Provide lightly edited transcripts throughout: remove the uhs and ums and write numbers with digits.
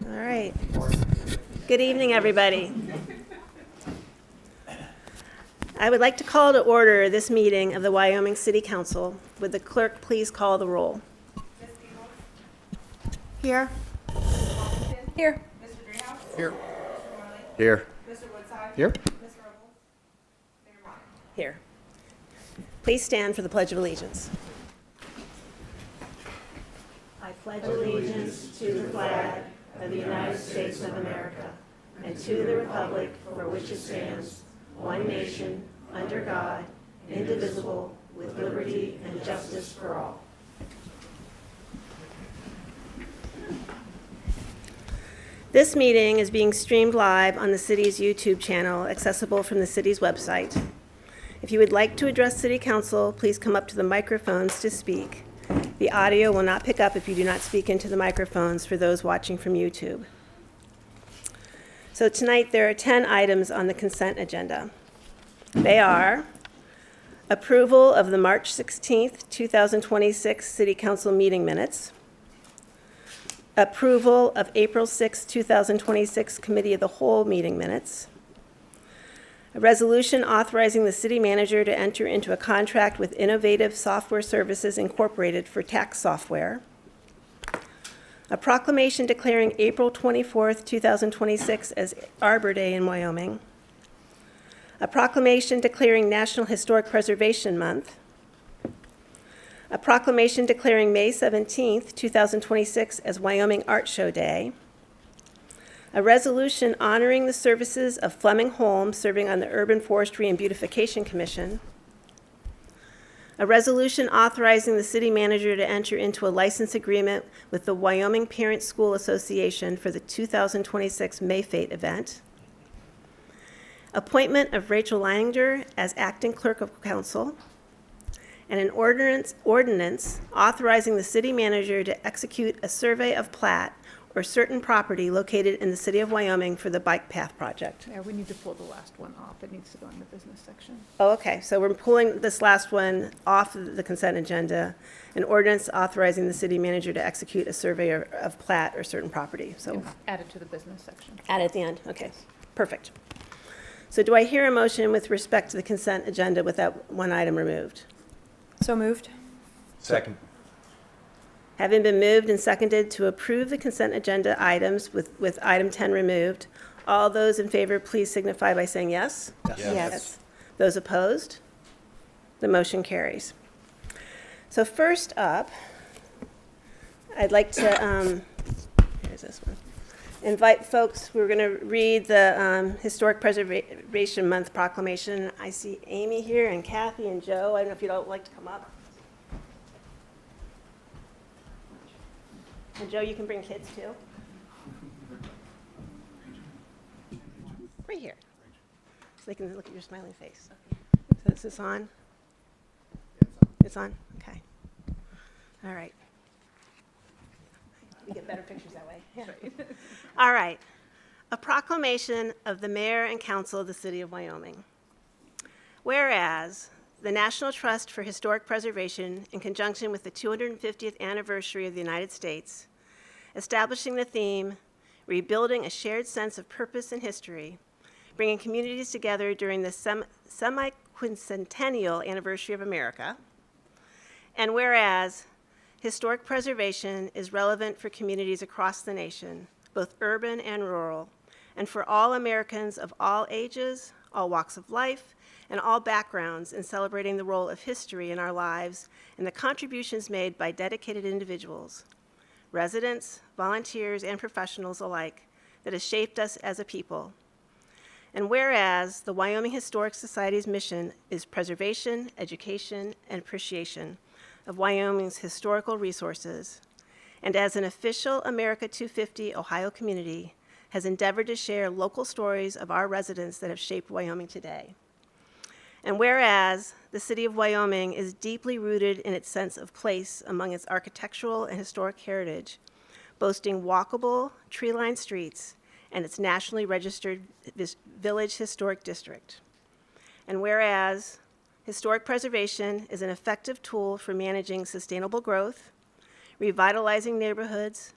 All right. Good evening, everybody. I would like to call to order this meeting of the Wyoming City Council. Would the clerk please call the roll? Here. Here. Mr. Greenhouse? Here. Mr. Morley? Here. Mr. Woodside? Here. Mr. Robles? Mayor Martin? Here. Please stand for the Pledge of Allegiance. I pledge allegiance to the flag of the United States of America and to the republic for which it stands, one nation, under God, indivisible, with liberty and justice for all. This meeting is being streamed live on the city's YouTube channel, accessible from the city's website. If you would like to address City Council, please come up to the microphones to speak. The audio will not pick up if you do not speak into the microphones for those watching from YouTube. So tonight there are 10 items on the consent agenda. They are approval of the March 16th, 2026 City Council meeting minutes, approval of April 6, 2026 Committee of the Whole meeting minutes, a resolution authorizing the city manager to enter into a contract with Innovative Software Services Incorporated for tax software, a proclamation declaring April 24th, 2026 as Arbor Day in Wyoming, a proclamation declaring National Historic Preservation Month, a proclamation declaring May 17th, 2026 as Wyoming Art Show Day, a resolution honoring the services of Fleming Holmes serving on the Urban Forestry and Beautification Commission, a resolution authorizing the city manager to enter into a license agreement with the Wyoming Parent School Association for the 2026 Mayfete event, appointment of Rachel Langer as acting clerk of council, and an ordinance authorizing the city manager to execute a survey of plat or certain property located in the city of Wyoming for the bike path project. Yeah, we need to pull the last one off. It needs to go in the business section. Oh, okay, so we're pulling this last one off the consent agenda, an ordinance authorizing the city manager to execute a survey of plat or certain property. So Add it to the business section. add it at the end, okay, perfect. So do I hear a motion with respect to the consent agenda with that one item removed? So moved. Second. Having been moved and seconded to approve the consent agenda items with item 10 removed, all those in favor, please signify by saying yes. Yes. Those opposed? The motion carries. So first up, I'd like to, here's this one, invite folks, we're going to read the Historic Preservation Month proclamation. I see Amy here and Kathy and Joe. I don't know if you'd all like to come up. And Joe, you can bring kids too. Right here. So they can look at your smiling face. So is this on? It's on? Okay. All right. You get better pictures that way. Yeah. All right. A proclamation of the Mayor and Council of the City of Wyoming. Whereas the National Trust for Historic Preservation, in conjunction with the 250th anniversary of the United States, establishing the theme, Rebuilding a Shared Sense of Purpose and History, bringing communities together during the semi-quincentennial anniversary of America. And whereas historic preservation is relevant for communities across the nation, both urban and rural, and for all Americans of all ages, all walks of life, and all backgrounds in celebrating the role of history in our lives and the contributions made by dedicated individuals, residents, volunteers, and professionals alike that has shaped us as a people. And whereas the Wyoming Historic Society's mission is preservation, education, and appreciation of Wyoming's historical resources, and as an official America 250 Ohio community, has endeavored to share local stories of our residents that have shaped Wyoming today. And whereas the city of Wyoming is deeply rooted in its sense of place among its architectural and historic heritage, boasting walkable, tree-lined streets, and its nationally registered Village Historic District. And whereas historic preservation is an effective tool for managing sustainable growth, revitalizing neighborhoods,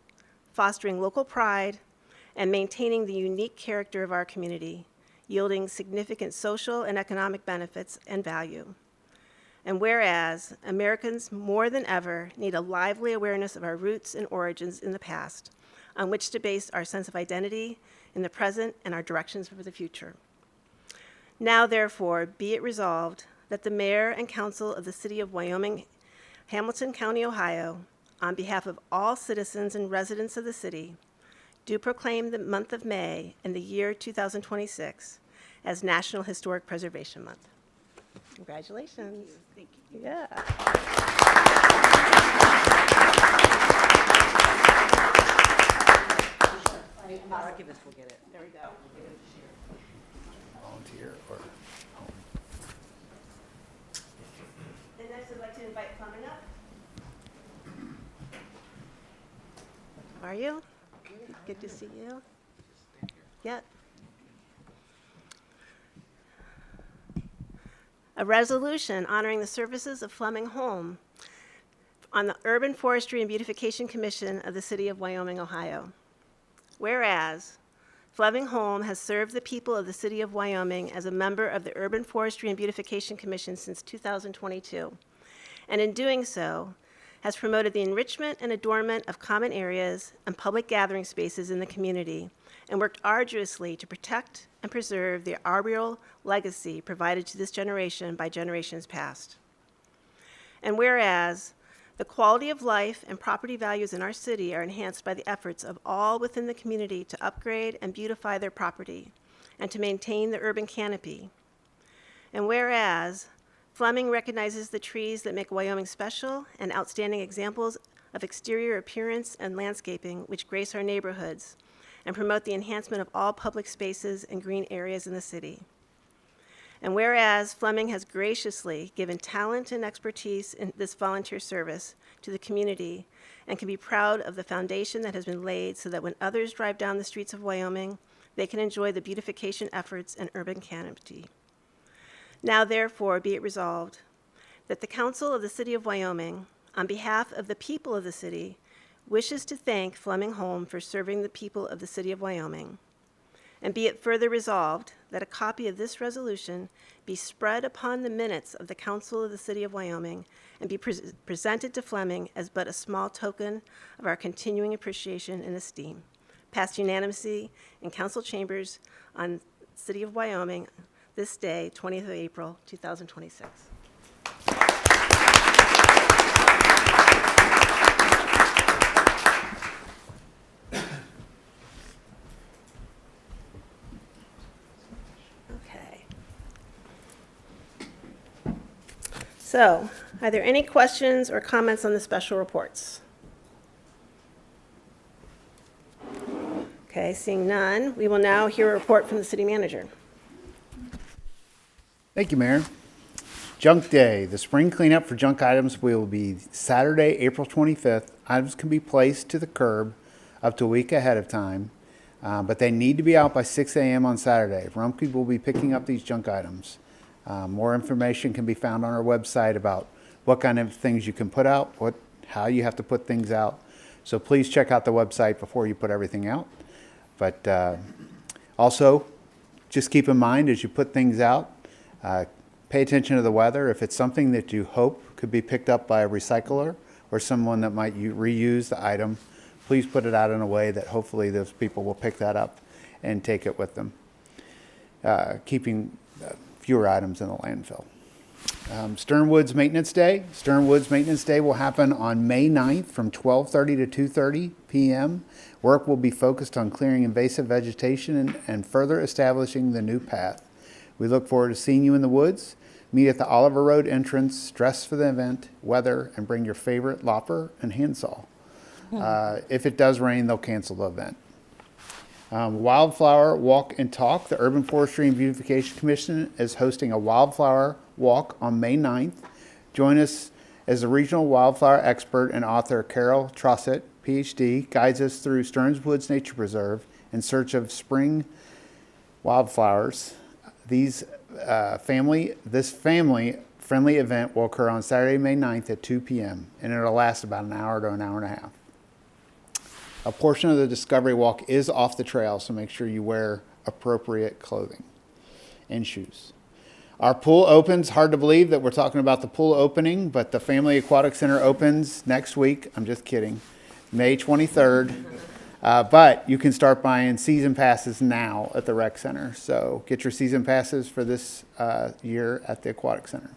fostering local pride, and maintaining the unique character of our community, yielding significant social and economic benefits and value. And whereas Americans more than ever need a lively awareness of our roots and origins in the past, on which to base our sense of identity in the present and our directions for the future. Now, therefore, be it resolved that the Mayor and Council of the City of Wyoming, Hamilton County, Ohio, on behalf of all citizens and residents of the city, do proclaim the month of May and the year 2026 as National Historic Preservation Month. Congratulations. Thank you. Yeah. Archivist will get it. There we go. Volunteer or And next, I'd like to invite Fleming up. How are you? Good to see you. Yep. A resolution honoring the services of Fleming Home on the Urban Forestry and Beautification Commission of the City of Wyoming, Ohio. Whereas Fleming Home has served the people of the City of Wyoming as a member of the Urban Forestry and Beautification Commission since 2022, and in doing so, has promoted the enrichment and adornment of common areas and public gathering spaces in the community, and worked arduously to protect and preserve the arboreal legacy provided to this generation by generations past. And whereas the quality of life and property values in our city are enhanced by the efforts of all within the community to upgrade and beautify their property and to maintain the urban canopy. And whereas Fleming recognizes the trees that make Wyoming special and outstanding examples of exterior appearance and landscaping which grace our neighborhoods and promote the enhancement of all public spaces and green areas in the city. And whereas Fleming has graciously given talent and expertise in this volunteer service to the community and can be proud of the foundation that has been laid so that when others drive down the streets of Wyoming, they can enjoy the beautification efforts and urban canopy. Now, therefore, be it resolved that the Council of the City of Wyoming, on behalf of the people of the city, wishes to thank Fleming Home for serving the people of the City of Wyoming. And be it further resolved that a copy of this resolution be spread upon the minutes of the Council of the City of Wyoming and be presented to Fleming as but a small token of our continuing appreciation and esteem. Passed unanimously in council chambers on City of Wyoming this day, 20th of April, 2026. Okay. So, are there any questions or comments on the special reports? Okay, seeing none, we will now hear a report from the city manager. Thank you, Mayor. Junk Day. The spring cleanup for junk items will be Saturday, April 25th. Items can be placed to the curb up to a week ahead of time, but they need to be out by 6 a.m. on Saturday. Rumpke will be picking up these junk items. More information can be found on our website about what kind of things you can put out, how you have to put things out. So please check out the website before you put everything out. But also, just keep in mind as you put things out, pay attention to the weather. If it's something that you hope could be picked up by a recycler or someone that might reuse the item, please put it out in a way that hopefully those people will pick that up and take it with them, keeping fewer items in the landfill. Stern Woods Maintenance Day. Stern Woods Maintenance Day will happen on May 9th from 12:30 to 2:30 p.m. Work will be focused on clearing invasive vegetation and further establishing the new path. We look forward to seeing you in the woods. Meet at the Oliver Road entrance, dress for the event, weather, and bring your favorite lopper and handsaw. If it does rain, they'll cancel the event. Wildflower Walk and Talk. The Urban Forestry and Beautification Commission is hosting a wildflower walk on May 9th. Join us as the regional wildflower expert and author Carol Trossett, PhD, guides us through Stearns Woods Nature Preserve in search of spring wildflowers. This family-friendly event will occur on Saturday, May 9th at 2 p.m., and it'll last about an hour to an hour and a half. A portion of the Discovery Walk is off the trail, so make sure you wear appropriate clothing and shoes. Our pool opens. Hard to believe that we're talking about the pool opening, but the Family Aquatic Center opens next week. I'm just kidding. May 23rd. But you can start buying season passes now at the rec center. So get your season passes for this year at the Aquatic Center.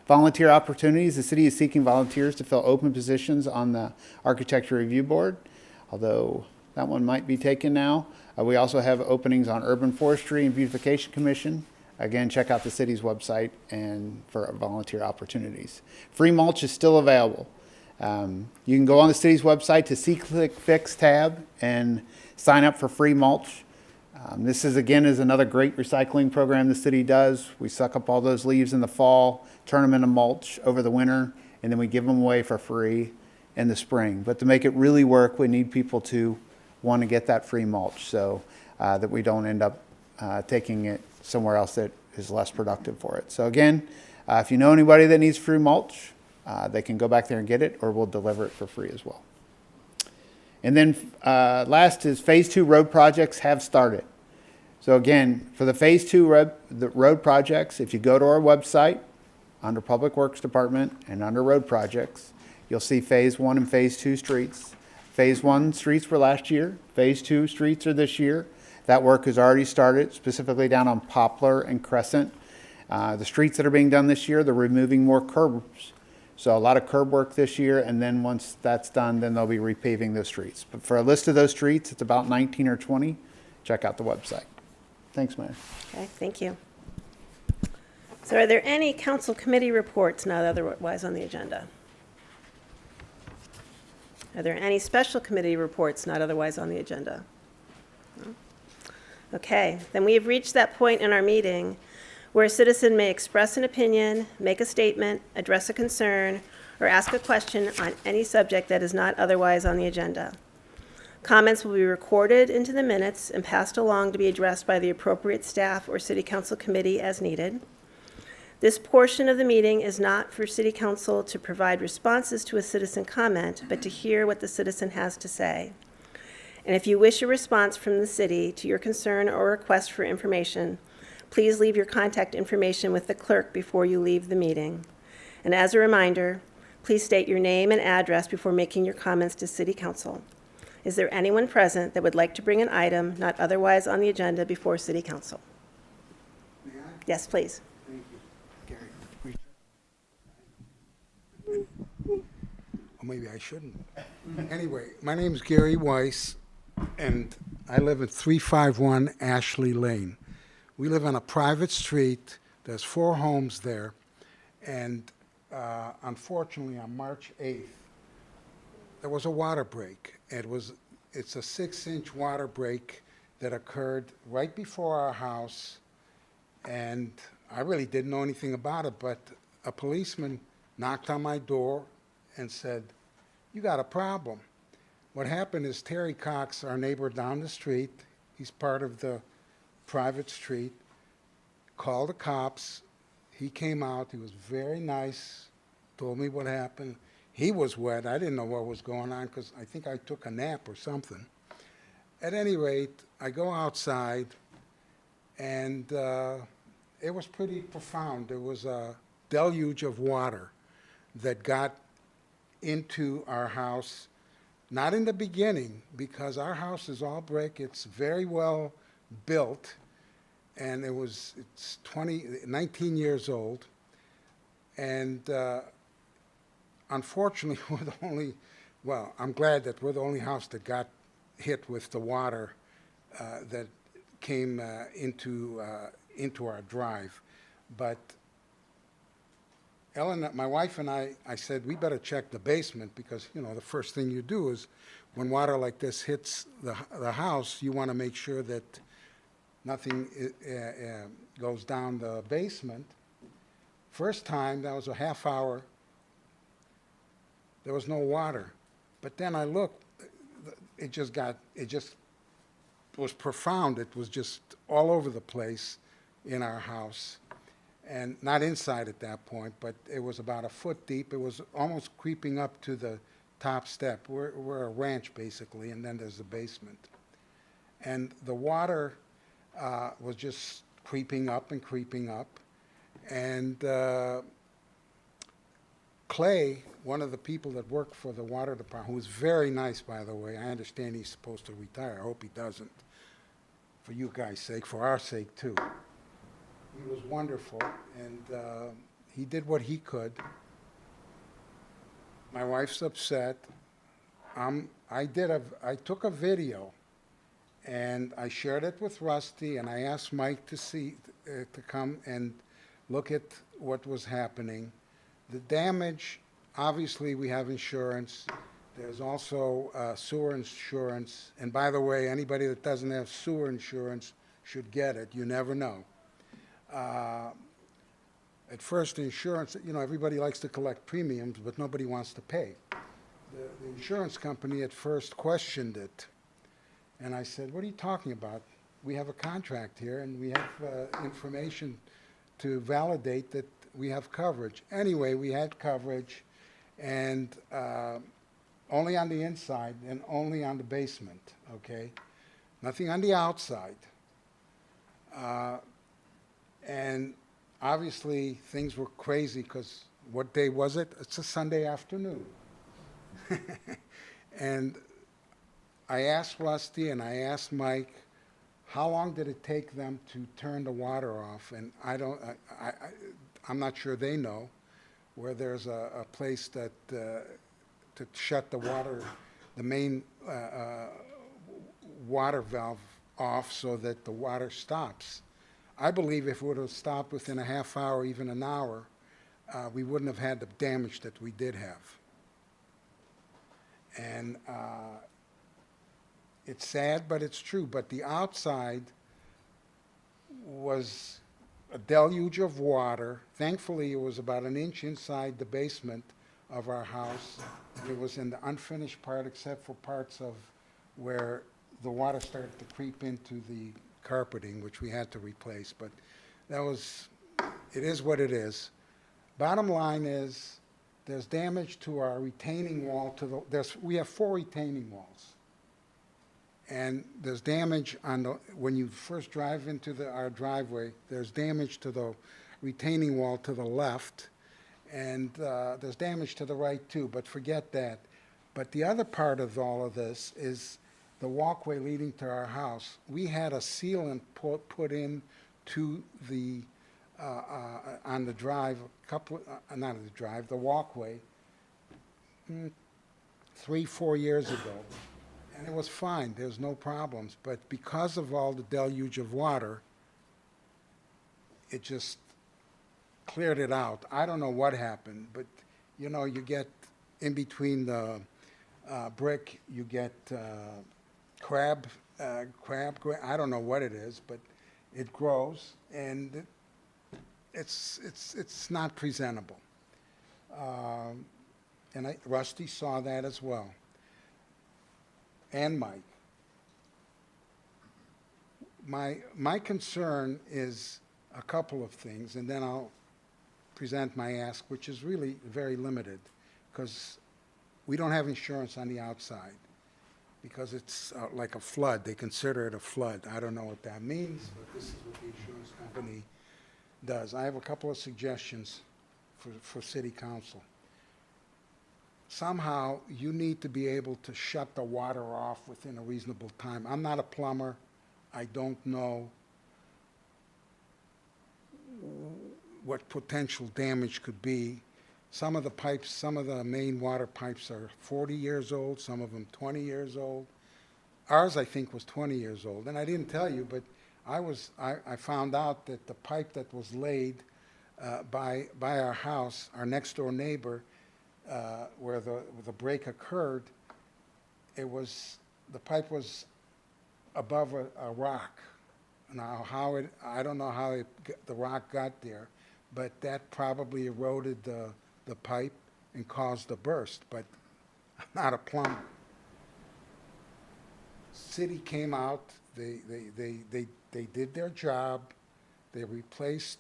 Volunteer opportunities. The city is seeking volunteers to fill open positions on the Architecture Review Board, although that one might be taken now. We also have openings on Urban Forestry and Beautification Commission. Again, check out the city's website and for volunteer opportunities. Free mulch is still available. You can go on the city's website to see Click Fix tab and sign up for free mulch. This is another great recycling program the city does. We suck up all those leaves in the fall, turn them into mulch over the winter, and then we give them away for free in the spring. But to make it really work, we need people to want to get that free mulch so that we don't end up taking it somewhere else that is less productive for it. So again, if you know anybody that needs free mulch, they can go back there and get it, or we'll deliver it for free as well. And then last is Phase 2 road projects have started. So again, for the Phase 2 road projects, if you go to our website under Public Works Department and under road projects, you'll see Phase 1 and Phase 2 streets. Phase 1 streets were last year. Phase 2 streets are this year. That work has already started, specifically down on Poplar and Crescent. The streets that are being done this year, they're removing more curbs. So a lot of curb work this year, and then once that's done, then they'll be repaving those streets. But for a list of those streets, it's about 19 or 20. Check out the website. Thanks, Mayor. Okay, thank you. So are there any council committee reports not otherwise on the agenda? Are there any special committee reports not otherwise on the agenda? No? Okay, then we have reached that point in our meeting where a citizen may express an opinion, make a statement, address a concern, or ask a question on any subject that is not otherwise on the agenda. Comments will be recorded into the minutes and passed along to be addressed by the appropriate staff or city council committee as needed. This portion of the meeting is not for city council to provide responses to a citizen comment, but to hear what the citizen has to say. And if you wish a response from the city to your concern or request for information, please leave your contact information with the clerk before you leave the meeting. And as a reminder, please state your name and address before making your comments to City Council. Is there anyone present that would like to bring an item not otherwise on the agenda before City Council? May I? Yes, please. Thank you. Gary. Or maybe I shouldn't. Anyway, my name is Gary Weiss, and I live at 351 Ashley Lane. We live on a private street. There's 4 homes there, and unfortunately, on March 8th, there was a water break. It's a 6-inch water break that occurred right before our house, and I really didn't know anything about it, but a policeman knocked on my door and said, "You got a problem." What happened is Terry Cox, our neighbor down the street, he's part of the private street, called the cops. He came out. He was very nice, told me what happened. He was wet. I didn't know what was going on because I think I took a nap or something. At any rate, I go outside, and it was pretty profound. There was a deluge of water that got into our house, not in the beginning, because our house is all brick. It's very well built, and it's 19 years old. And unfortunately, we're the only, well, I'm glad that we're the only house that got hit with the water that came into our drive. But Ellen, my wife and I said, we better check the basement because, you know, the first thing you do is when water like this hits the house, you want to make sure that nothing goes down the basement. First time, that was a half hour, there was no water. But then I looked, it just was profound. It was just all over the place in our house. And not inside at that point, but it was about a foot deep. It was almost creeping up to the top step. We're a ranch, basically, and then there's the basement. And the water was just creeping up and creeping up. And Clay, one of the people that worked for the water department, who was very nice, by the way, I understand he's supposed to retire. I hope he doesn't, for you guys' sake, for our sake, too. He was wonderful, and he did what he could. My wife's upset. I took a video, and I shared it with Rusty, and I asked Mike to come and look at what was happening. The damage, obviously, we have insurance. There's also sewer insurance, and by the way, anybody that doesn't have sewer insurance should get it. You never know. At first, insurance, you know, everybody likes to collect premiums, but nobody wants to pay. The insurance company at first questioned it. And I said, what are you talking about? We have a contract here, and we have information to validate that we have coverage. Anyway, we had coverage, and only on the inside and only on the basement, okay? Nothing on the outside. And obviously, things were crazy because what day was it? It's a Sunday afternoon. And I asked Rusty and I asked Mike, how long did it take them to turn the water off? And I'm not sure they know, where there's a place that to shut the water, the main water valve off so that the water stops. I believe if it would have stopped within a half hour, even an hour, we wouldn't have had the damage that we did have. And it's sad, but it's true. But the outside was a deluge of water. Thankfully, it was about an inch inside the basement of our house. It was in the unfinished part, except for parts of where the water started to creep into the carpeting, which we had to replace. But it is what it is. Bottom line is, there's damage to our retaining wall. We have 4 retaining walls. And there's damage when you first drive into our driveway, there's damage to the retaining wall to the left, and there's damage to the right too, but forget that. But the other part of all of this is the walkway leading to our house. We had a sealant put in to the, on the drive, the walkway, 3-4 years ago. And it was fine, there's no problems. But because of all the deluge of water, it just cleared it out. I don't know what happened, but you know, you get in between the brick, you get crab, I don't know what it is, but it grows, and it's not presentable. And Rusty saw that as well. And Mike. My concern is a couple of things, and then I'll present my ask, which is really very limited, because we don't have insurance on the outside, because it's like a flood. They consider it a flood. I don't know what that means, but this is what the insurance company does. I have a couple of suggestions for City Council. Somehow, you need to be able to shut the water off within a reasonable time. I'm not a plumber. I don't know what potential damage could be. Some of the pipes, some of the main water pipes are 40 years old, some of them 20 years old. Ours, I think, was 20 years old. And I didn't tell you, but I found out that the pipe that was laid by our house, our next-door neighbor, where the break occurred, the pipe was above a rock. Now, I don't know how the rock got there, but that probably eroded the pipe and caused the burst, but I'm not a plumber. City came out, they did their job, they replaced,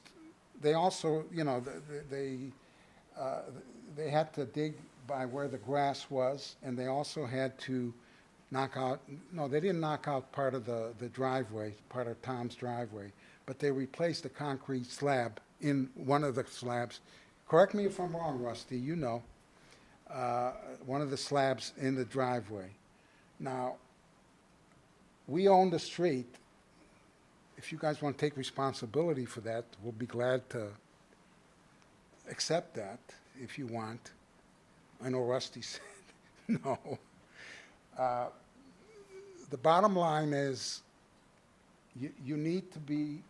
they also, you know, they had to dig by where the grass was, and they also had to knock out, no, they didn't knock out part of the driveway, part of Tom's driveway, but they replaced a concrete slab in one of the slabs. Correct me if I'm wrong, Rusty, you know, one of the slabs in the driveway. Now, we own the street. If you guys want to take responsibility for that, we'll be glad to accept that if you want. I know Rusty said no. The bottom line is you need to be,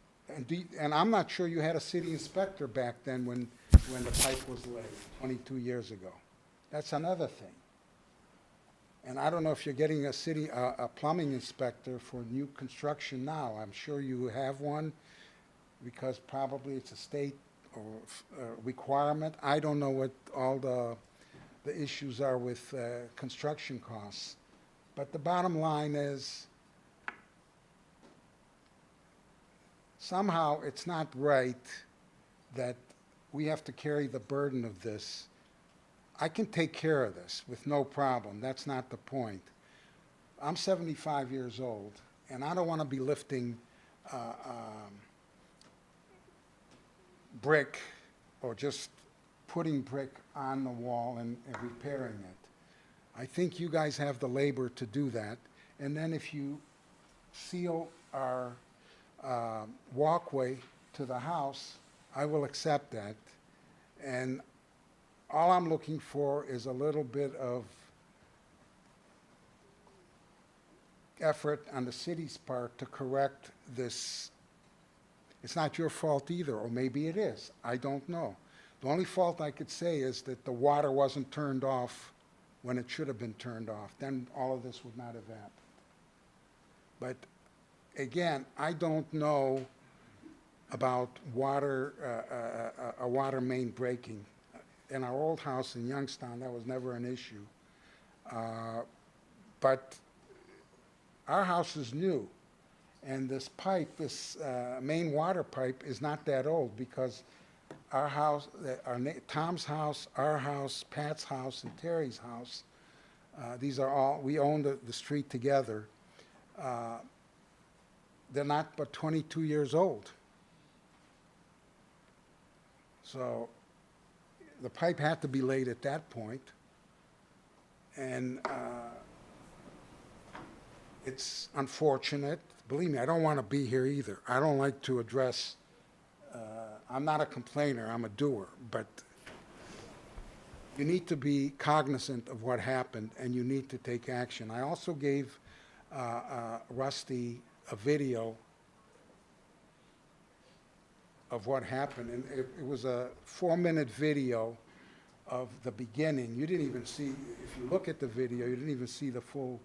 and I'm not sure you had a city inspector back then when the pipe was laid 22 years ago. That's another thing. And I don't know if you're getting a plumbing inspector for new construction now. I'm sure you have one because probably it's a state or requirement. I don't know what all the issues are with construction costs. But the bottom line is somehow it's not right that we have to carry the burden of this. I can take care of this with no problem. That's not the point. I'm 75 years old, and I don't want to be lifting brick or just putting brick on the wall and repairing it. I think you guys have the labor to do that. And then if you seal our walkway to the house, I will accept that. And all I'm looking for is a little bit of effort on the city's part to correct this. It's not your fault either, or maybe it is. I don't know. The only fault I could say is that the water wasn't turned off when it should have been turned off. Then all of this would not have happened. But again, I don't know about a water main breaking. In our old house in Youngstown, that was never an issue. But our house is new, and this pipe, this main water pipe, is not that old because our house, Tom's house, our house, Pat's house, and Terry's house, these are all, we own the street together. They're not but 22 years old. So the pipe had to be laid at that point, and it's unfortunate. Believe me, I don't want to be here either. I don't like to address, I'm not a complainer, I'm a doer, but you need to be cognizant of what happened, and you need to take action. I also gave Rusty a video of what happened, and it was a 4-minute video of the beginning. You didn't even see, if you look at the video, you didn't even see the full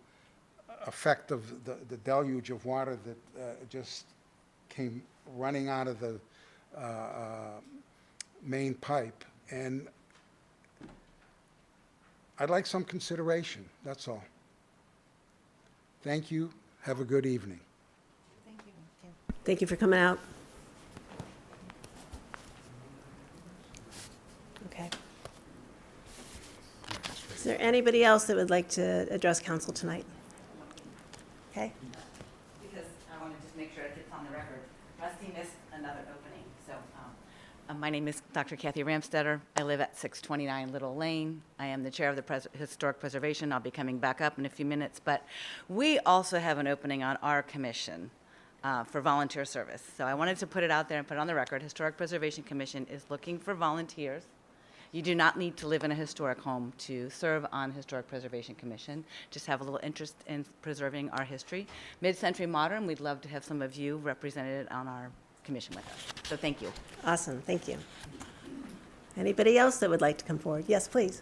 effect of the deluge of water that just came running out of the main pipe. And I'd like some consideration, that's all. Thank you. Have a good evening. Thank you for coming out. Okay. Is there anybody else that would like to address council tonight? Okay. Because I want to just make sure it gets on the record. Rusty missed another opening, so my name is Dr. Kathy Ramstetter. I live at 629 Little Lane. I am the chair of the Historic Preservation. I'll be coming back up in a few minutes, but we also have an opening on our commission for volunteer service. So I wanted to put it out there and put it on the record. Historic Preservation Commission is looking for volunteers. You do not need to live in a historic home to serve on Historic Preservation Commission. Just have a little interest in preserving our history. Mid-century modern, we'd love to have some of you represented on our commission with us. So thank you. Awesome, thank you. Anybody else that would like to come forward? Yes, please.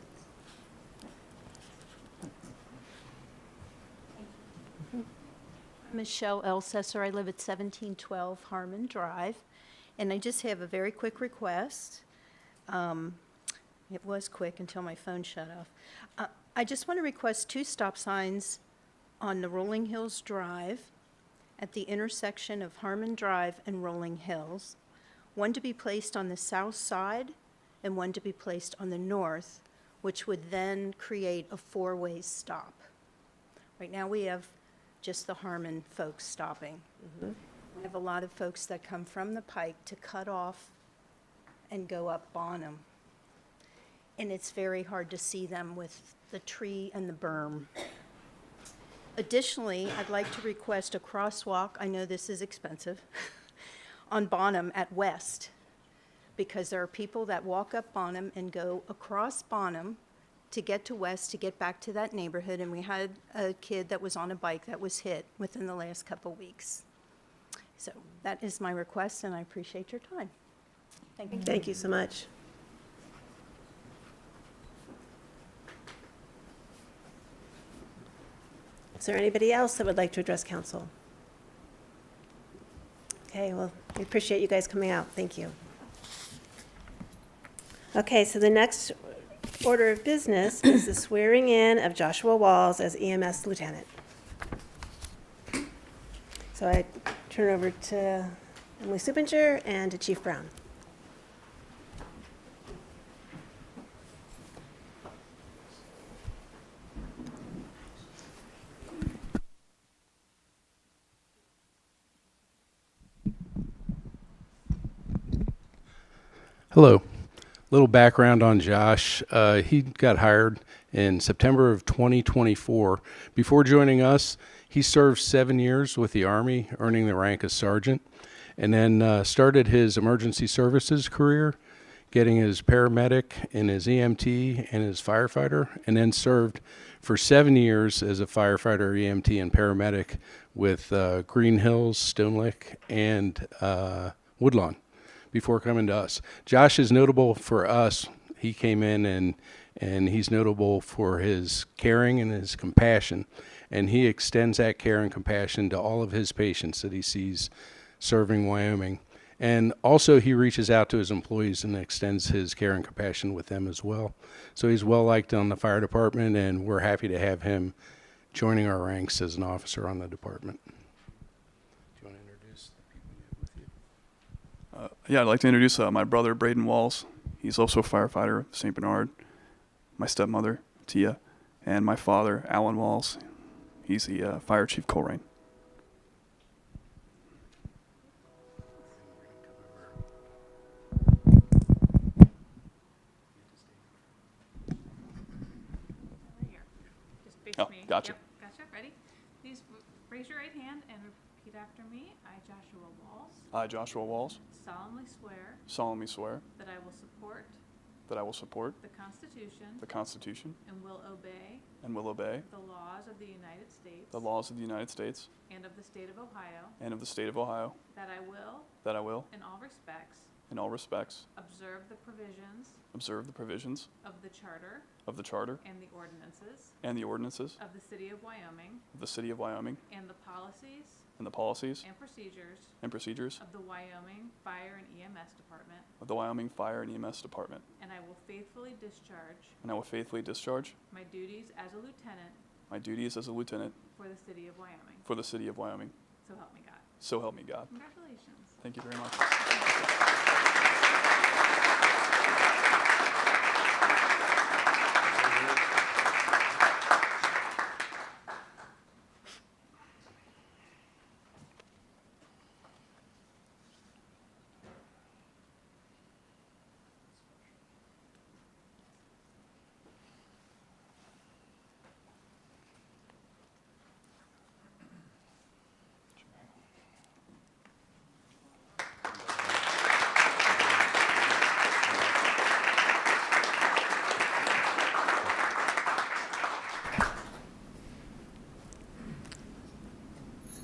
Michelle Elsesser. I live at 1712 Harmon Drive, and I just have a very quick request. It was quick until my phone shut off. I just want to request 2 stop signs on the Rolling Hills Drive at the intersection of Harmon Drive and Rolling Hills. One to be placed on the south side and one to be placed on the north, which would then create a 4-way stop. Right now, we have just the Harmon folks stopping. We have a lot of folks that come from the Pike to cut off and go up Bonham. And it's very hard to see them with the tree and the berm. Additionally, I'd like to request a crosswalk, I know this is expensive, on Bonham at West, because there are people that walk up Bonham and go across Bonham to get to West, to get back to that neighborhood, and we had a kid that was on a bike that was hit within the last couple weeks. So that is my request, and I appreciate your time. Thank you. Thank you so much. Is there anybody else that would like to address council? Okay, well, we appreciate you guys coming out. Thank you. Okay, so the next order of business is the swearing in of Joshua Walls as EMS lieutenant. So I turn over to Emily Supinger and to Chief Brown. Hello. Little background on Josh. He got hired in September of 2024. Before joining us, he served 7 years with the Army, earning the rank of sergeant, and then started his emergency services career, getting his paramedic and his EMT and his firefighter, and then served for 7 years as a firefighter, EMT, and paramedic with Green Hills, Stone Lick, and Woodlawn before coming to us. Josh is notable for us. He came in and he's notable for his caring and his compassion, and he extends that care and compassion to all of his patients that he sees serving Wyoming. And also he reaches out to his employees and extends his care and compassion with them as well. So he's well liked on the fire department, and we're happy to have him joining our ranks as an officer on the department. Do you want to introduce the people you have with you? Yeah, I'd like to introduce my brother, Braden Walls. He's also a firefighter at St. Bernard. My stepmother, Tia, and my father, Alan Walls. He's the Fire Chief Coleraine. Here. Just face Oh, me. gotcha. Yep, gotcha. Ready? Please raise your right hand and repeat after me. I, Joshua Walls, I, Joshua Walls, solemnly swear that I will support the the Constitution and will obey and will obey the laws of the United States the laws of the United States and of the state of Ohio, and of the state of Ohio, that I will, that I will, in all respects, observe the provisions of the Charter of the Charter and the ordinances and the ordinances of the City of Wyoming of the City of Wyoming, and the policies and the policies and procedures of of the Wyoming Fire and EMS Department, the Wyoming Fire and EMS Department, and I will faithfully discharge my duties as a lieutenant for the City of Wyoming. So help me God. So help me God. Congratulations. Thank you very much.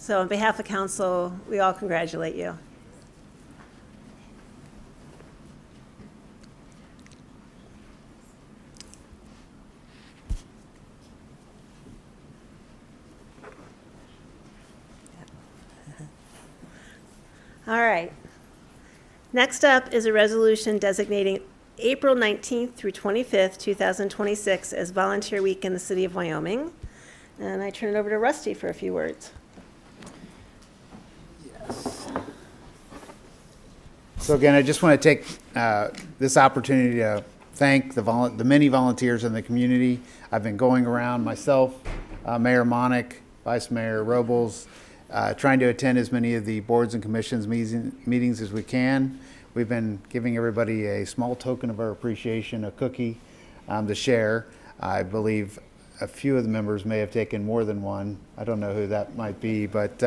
So on behalf of council, we all congratulate you. All right. Next up is a resolution designating April 19th through 25th, 2026 as Volunteer Week in the city of Wyoming. And I turn it over to Rusty for a few words. So again, I just want to take this opportunity to thank the many volunteers in the community. I've been going around myself, Mayor Monick, Vice Mayor Robles, trying to attend as many of the boards and commissions meetings as we can. We've been giving everybody a small token of our appreciation, a cookie to share. I believe a few of the members may have taken more than one. I don't know who that might be, but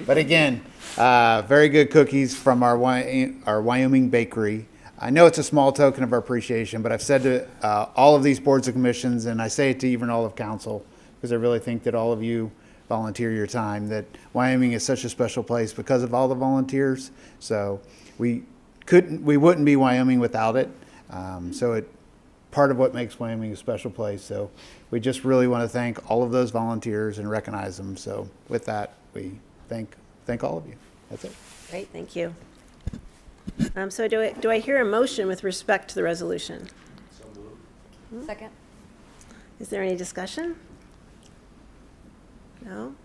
again, very good cookies from our Wyoming bakery. I know it's a small token of our appreciation, but I've said to all of these boards and commissions, and I say it to even all of council, because I really think that all of you volunteer your time, that Wyoming is such a special place because of all the volunteers. So we wouldn't be Wyoming without it. Part of what makes Wyoming a special place. So we just really want to thank all of those volunteers and recognize them. So with that, we thank all of you. That's it. Great, thank you. So do I hear a motion with respect to the resolution? Second. Is there any discussion? No?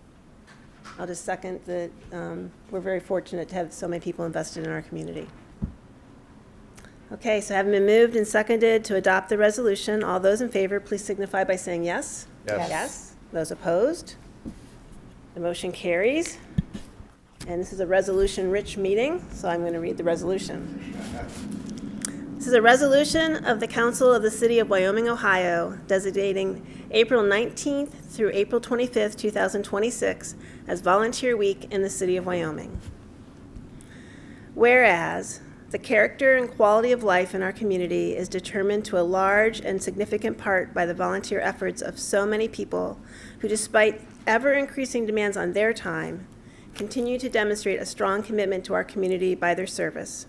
I'll just second that we're very fortunate to have so many people invested in our community. Okay, so having been moved and seconded to adopt the resolution, all those in favor, please signify by saying yes. Yes. Yes. Those opposed? The motion carries. And this is a resolution-rich meeting, so I'm going to read the resolution. This is a resolution of the Council of the City of Wyoming, Ohio, designating April 19th through April 25th, 2026 as Volunteer Week in the City of Wyoming. Whereas the character and quality of life in our community is determined to a large and significant part by the volunteer efforts of so many people who, despite ever-increasing demands on their time, continue to demonstrate a strong commitment to our community by their service.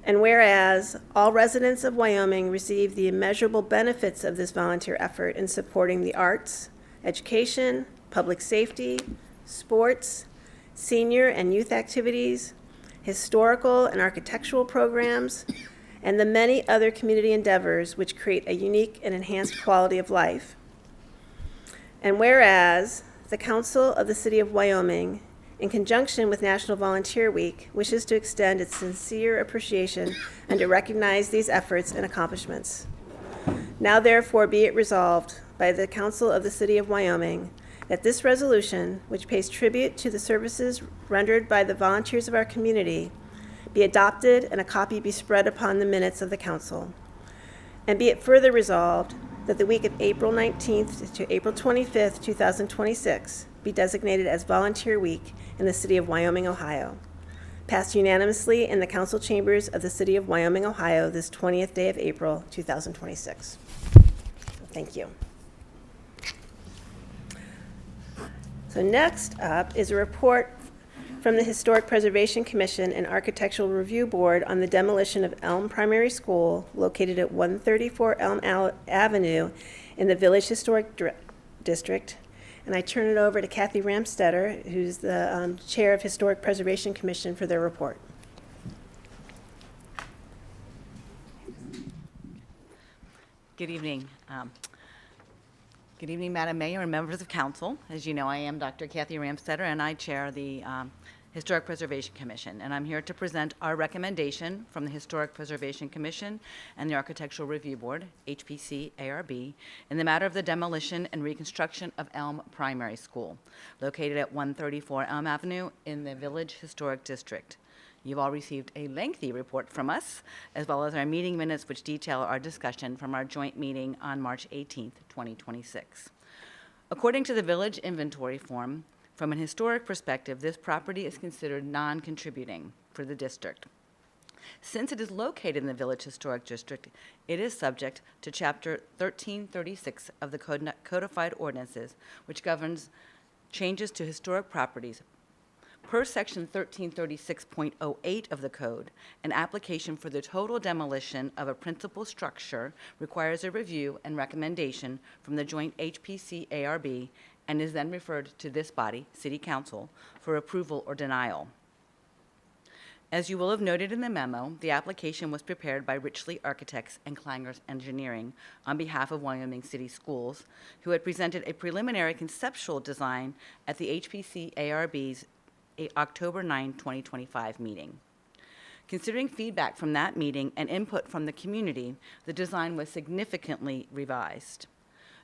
And whereas all residents of Wyoming receive the immeasurable benefits of this volunteer effort in supporting the arts, education, public safety, sports, senior and youth activities, historical and architectural programs, and the many other community endeavors which create a unique and enhanced quality of life. And whereas the Council of the City of Wyoming, in conjunction with National Volunteer Week, wishes to extend its sincere appreciation and to recognize these efforts and accomplishments. Now therefore be it resolved by the Council of the City of Wyoming that this resolution, which pays tribute to the services rendered by the volunteers of our community, be adopted and a copy be spread upon the minutes of the council. And be it further resolved that the week of April 19th to April 25th, 2026 be designated as Volunteer Week in the City of Wyoming, Ohio. Passed unanimously in the council chambers of the City of Wyoming, Ohio this 20th day of April, 2026. Thank you. So next up is a report from the Historic Preservation Commission and Architectural Review Board on the demolition of Elm Primary School located at 134 Elm Avenue in the Village Historic District. And I turn it over to Kathy Ramstetter, who's the Chair of Historic Preservation Commission, for their report. Good evening. Good evening, Madam Mayor and members of council. As you know, I am Dr. Kathy Ramstetter, and I chair the Historic Preservation Commission. And I'm here to present our recommendation from the Historic Preservation Commission and the Architectural Review Board, HPC-ARB, in the matter of the demolition and reconstruction of Elm Primary School, located at 134 Elm Avenue in the Village Historic District. You've all received a lengthy report from us, as well as our meeting minutes, which detail our discussion from our joint meeting on March 18th, 2026. According to the village inventory form, from an historic perspective, this property is considered non-contributing for the district. Since it is located in the Village Historic District, it is subject to Chapter 1336 of the Codified Ordinances, which governs changes to historic properties. Per Section 1336.08 of the Code, an application for the total demolition of a principal structure requires a review and recommendation from the joint HPC-ARB and is then referred to this body, City Council, for approval or denial. As you will have noted in the memo, the application was prepared by Richley Architects and Clangers Engineering on behalf of Wyoming City Schools, who had presented a preliminary conceptual design at the HPC-ARB's October 9, 2025 meeting. Considering feedback from that meeting and input from the community, the design was significantly revised.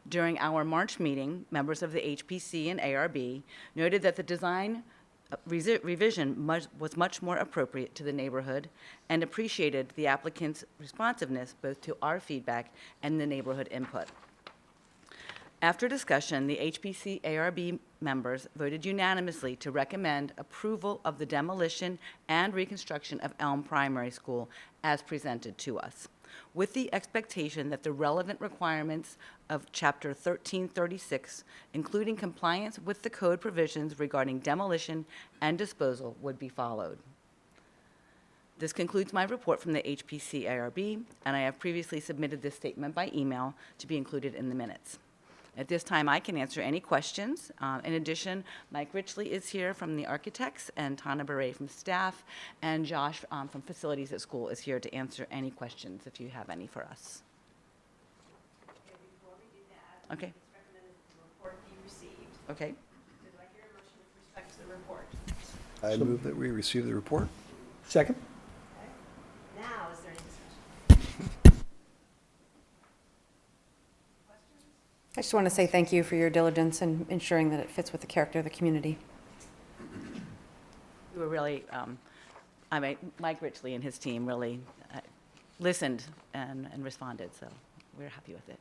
During our March meeting, members of the HPC and ARB noted that the design revision was much more appropriate to the neighborhood and appreciated the applicant's responsiveness both to our feedback and the neighborhood input. After discussion, the HPC ARB members voted unanimously to recommend approval of the demolition and reconstruction of Elm Primary School as presented to us, with the expectation that the relevant requirements of Chapter 1336, including compliance with the code provisions regarding demolition and disposal, would be followed. This concludes my report from the HPC ARB, and I have previously submitted this statement by email to be included in the minutes. At this time, I can answer any questions. In addition, Mike Richley is here from the architects, and Tana Beret from staff, and Josh from facilities at school is here to answer any questions if you have any for us. Okay, before we do that, Okay. it's recommended that the report be received. Okay. So do I hear a motion with respect to the report? I move that we receive the report. Second? Okay. Now, is there any discussion? I just want to say thank you for your diligence in ensuring that it fits with the character of the community. We were really, Mike Richley and his team really listened and responded, so we're happy with it.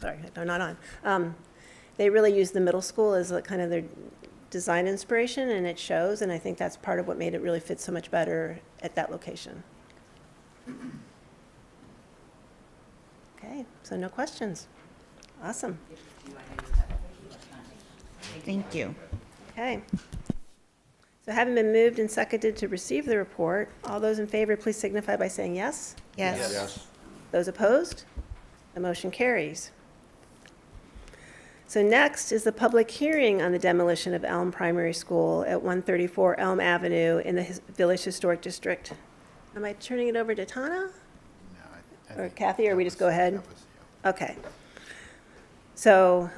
Sorry, they're not on. They really used the middle school as a kind of their design inspiration, and it shows, and I think that's part of what made it really fit so much better at that location. Okay, so no questions. Awesome. Thank you. Okay. So having been moved and seconded to receive the report, all those in favor, please signify by saying yes. Yes. Those opposed? The motion carries. So next is the public hearing on the demolition of Elm Primary School at 134 Elm Avenue in the Village Historic District. Am I turning it over to Tana? No, Or Kathy, or we just go ahead? Okay. So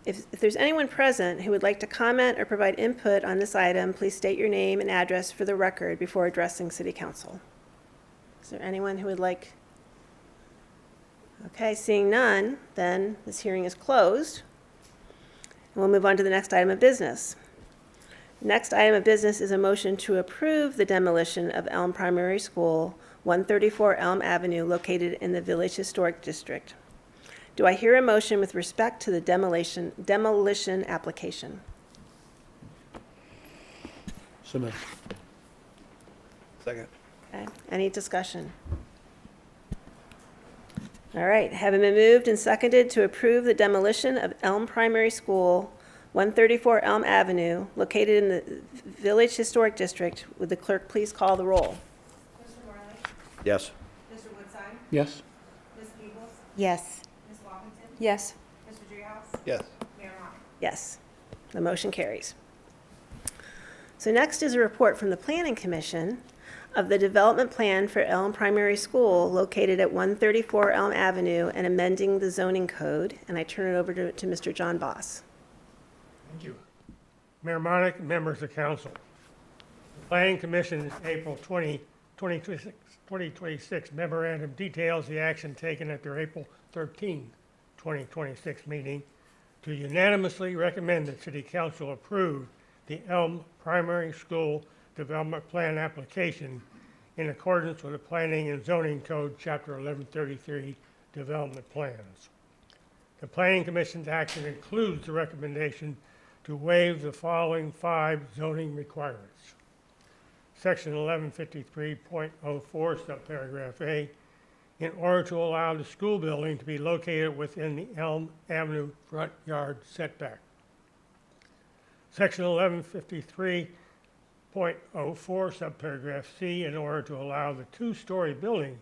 if there's anyone present who would like to comment or provide input on this item, please state your name and address for the record before addressing City Council. Is there anyone who would like? Okay, seeing none, then this hearing is closed. And we'll move on to the next item of business. Next item of business is a motion to approve the demolition of Elm Primary School, 134 Elm Avenue, located in the Village Historic District. Do I hear a motion with respect to the demolition application? So moved. Second. Okay, any discussion? All right, having been moved and seconded to approve the demolition of Elm Primary School, 134 Elm Avenue, located in the Village Historic District, would the clerk please call the roll? Mr. Morley? Yes. Mr. Woodside? Yes. Ms. Peebles? Yes. Ms. Waddington? Yes. Mr. Dreehouse? Yes. Mayor Monica? Yes, the motion carries. So next is a report from the Planning Commission of the development plan for Elm Primary School located at 134 Elm Avenue and amending the zoning code. And I turn it over to Mr. John Boss. Thank you. Mayor Monk, members of council. The Planning Commission's April 2026 memorandum details the action taken at their April 13, 2026 meeting to unanimously recommend that City Council approve the Elm Primary School Development Plan application in accordance with the Planning and Zoning Code, Chapter 1133, Development Plans. The Planning Commission's action includes the recommendation to waive the following 5 zoning requirements. Section 1153.04, subparagraph A, in order to allow the school building to be located within the Elm Avenue front yard setback. Section 1153.04, subparagraph C, in order to allow the two-story building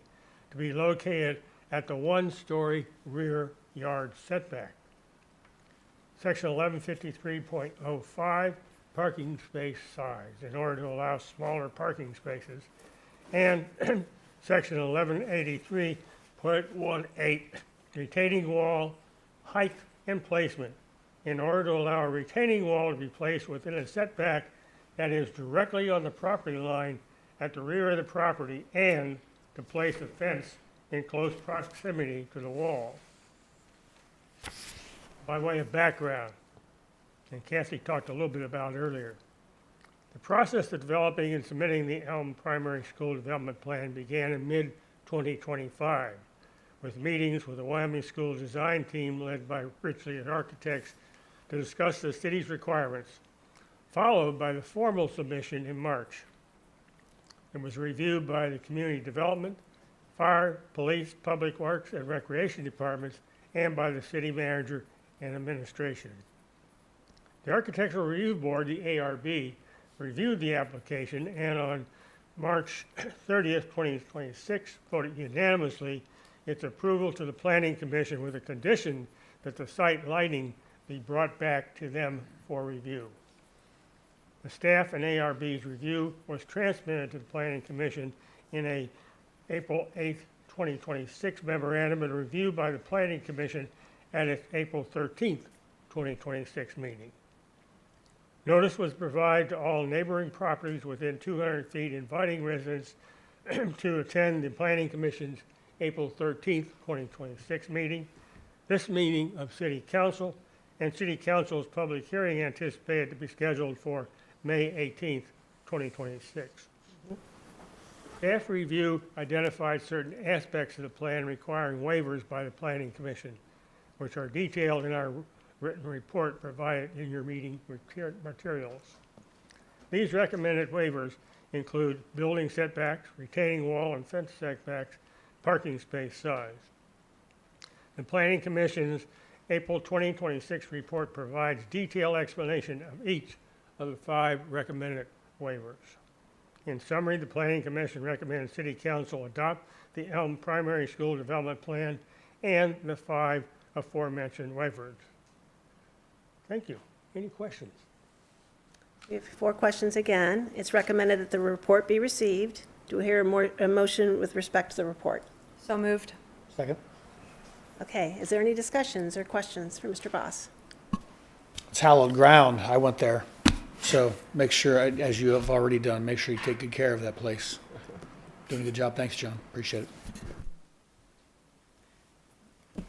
to be located at the one-story rear yard setback. Section 1153.05, parking space size, in order to allow smaller parking spaces. And Section 1183.18, retaining wall height and placement, in order to allow a retaining wall to be placed within a setback that is directly on the property line at the rear of the property, and to place a fence in close proximity to the wall. By way of background, and Kathy talked a little bit about earlier, the process of developing and submitting the Elm Primary School Development Plan began in mid-2025, with meetings with the Wyoming School Design Team led by Richley Architects to discuss the city's requirements, followed by the formal submission in March. It was reviewed by the Community Development, Fire, Police, Public Works, and Recreation Departments, and by the City Manager and Administration. The Architectural Review Board, the ARB, reviewed the application, and on March 30th, 2026, voted unanimously its approval to the Planning Commission with a condition that the site lighting be brought back to them for review. The staff and ARB's review was transmitted to the Planning Commission in a April 8th, 2026 memorandum and reviewed by the Planning Commission at its April 13th, 2026 meeting. Notice was provided to all neighboring properties within 200 feet, inviting residents to attend the Planning Commission's April 13th, 2026 meeting. This meeting of City Council and City Council's public hearing anticipated to be scheduled for May 18th, 2026. Staff review identified certain aspects of the plan requiring waivers by the Planning Commission, which are detailed in our written report provided in your meeting materials. These recommended waivers include building setbacks, retaining wall and fence setbacks, parking space size. The Planning Commission's April 2026 report provides detailed explanation of each of the 5 recommended waivers. In summary, the Planning Commission recommends City Council adopt the Elm Primary School Development Plan and the 5 aforementioned waivers. Thank you. Any questions? We have 4 questions again. It's recommended that the report be received. Do we hear a motion with respect to the report? So moved. Second. Okay, is there any discussions or questions for Mr. Boss? It's hallowed ground. I went there. So make sure, as you have already done, make sure you take good care of that place. Doing a good job. Thanks, John. Appreciate it.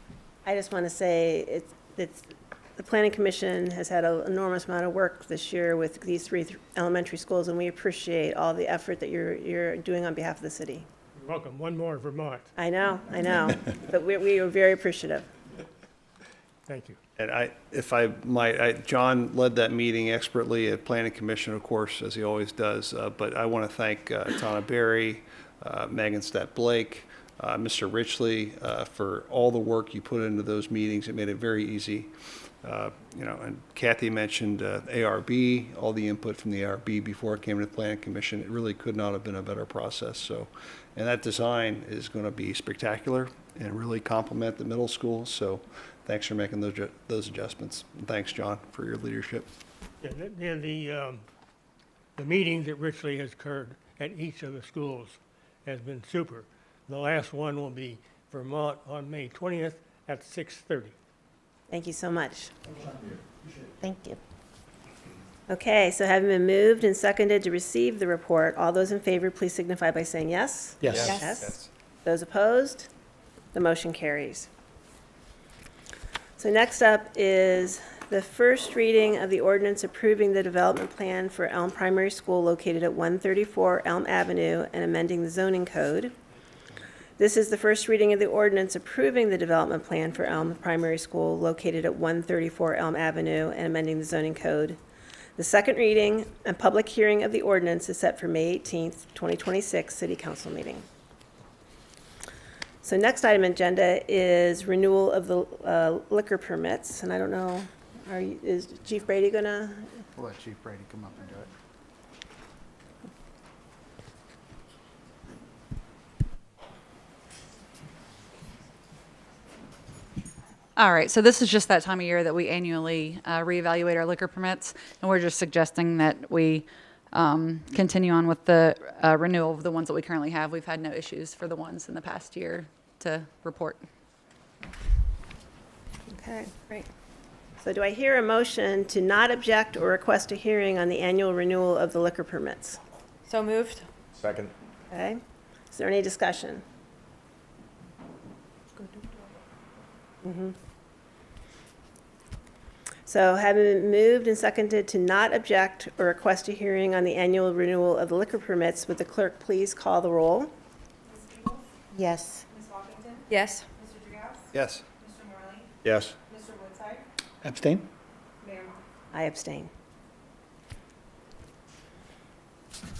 I just want to say it's the Planning Commission has had an enormous amount of work this year with these 3 elementary schools, and we appreciate all the effort that you're doing on behalf of the city. You're welcome. One more, Vermont. I know, but we are very appreciative. Thank you. And if I might, John led that meeting expertly at Planning Commission, of course, as he always does. But I want to thank Tana Berry, Megan Stett-Blake, Mr. Richley, for all the work you put into those meetings. It made it very easy. And Kathy mentioned ARB, all the input from the ARB before it came to the Planning Commission. It really could not have been a better process. So, and that design is going to be spectacular and really complement the middle school. So thanks for making those adjustments. And thanks, John, for your leadership. Yeah, the meeting that Richley has occurred at each of the schools has been super. The last one will be Vermont on May 20th at 6:30. Thank you so much. Thank you. Okay, so having been moved and seconded to receive the report, all those in favor, please signify by saying yes. Yes. Yes. Those opposed? The motion carries. So next up is the first reading of the ordinance approving the development plan for Elm Primary School located at 134 Elm Avenue and amending the zoning code. This is the first reading of the ordinance approving the development plan for Elm Primary School located at 134 Elm Avenue and amending the zoning code. The second reading and public hearing of the ordinance is set for May 18th, 2026 City Council meeting. So next item on agenda is renewal of the liquor permits, and I don't know, is Chief Brady gonna? We'll let Chief Brady come up and do it. All right, so this is just that time of year that we annually reevaluate our liquor permits, and we're just suggesting that we continue on with the renewal of the ones that we currently have. We've had no issues for the ones in the past year to report. Okay, great. So do I hear a motion to not object or request a hearing on the annual renewal of the liquor permits? So moved. Second. Okay, is there any discussion? So having been moved and seconded to not object or request a hearing on the annual renewal of the liquor permits, would the clerk please call the roll? Ms. Peebles? Yes. Ms. Waddington? Yes. Mr. Dreehouse? Yes. Mr. Morley? Yes. Mr. Woodside? Abstain? Mayor Moore? I abstain.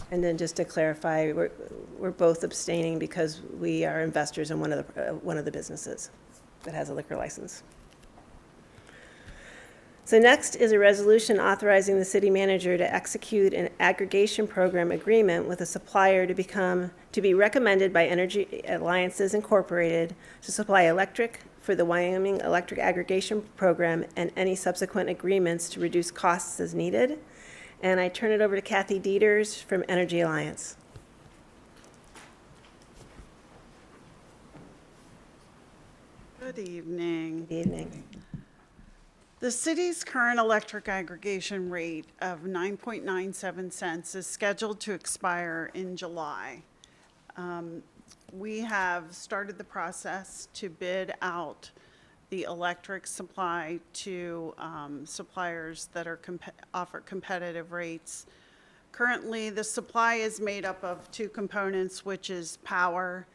And then just to clarify, we're both abstaining because we are investors in one of the businesses that has a liquor license. So next is a resolution authorizing the city manager to execute an aggregation program agreement with a supplier to be recommended by Energy Alliances Incorporated to supply electric for the Wyoming Electric Aggregation Program and any subsequent agreements to reduce costs as needed. And I turn it over to Kathy Dieters from Energy Alliance. Good evening. Good evening. The city's current electric aggregation rate of 9.97 cents is scheduled to expire in July. We have started the process to bid out the electric supply to suppliers that are offer competitive rates. Currently, the supply is made up of two components, which is power.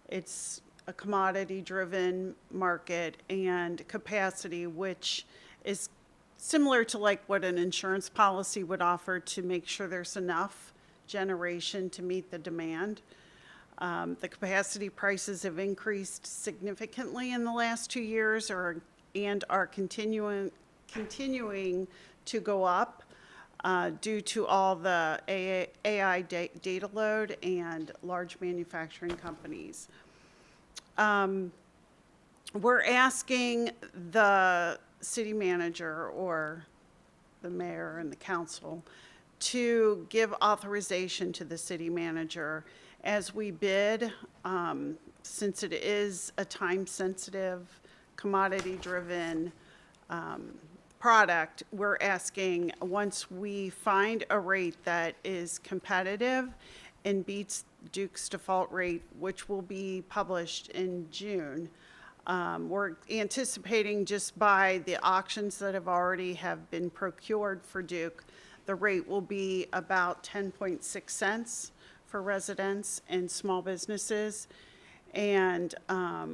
It's a commodity-driven market, and capacity, which is similar to like what an insurance policy would offer to make sure there's enough generation to meet the demand. The capacity prices have increased significantly in the last 2 years and are continuing to go up due to all the AI data load and large manufacturing companies. We're asking the city manager or the mayor and the council to give authorization to the city manager as we bid, since it is a time-sensitive, commodity-driven product. We're asking, once we find a rate that is competitive and beats Duke's default rate, which will be published in June, we're anticipating just by the auctions that have been procured for Duke, the rate will be about 10.6 cents for residents and small businesses. And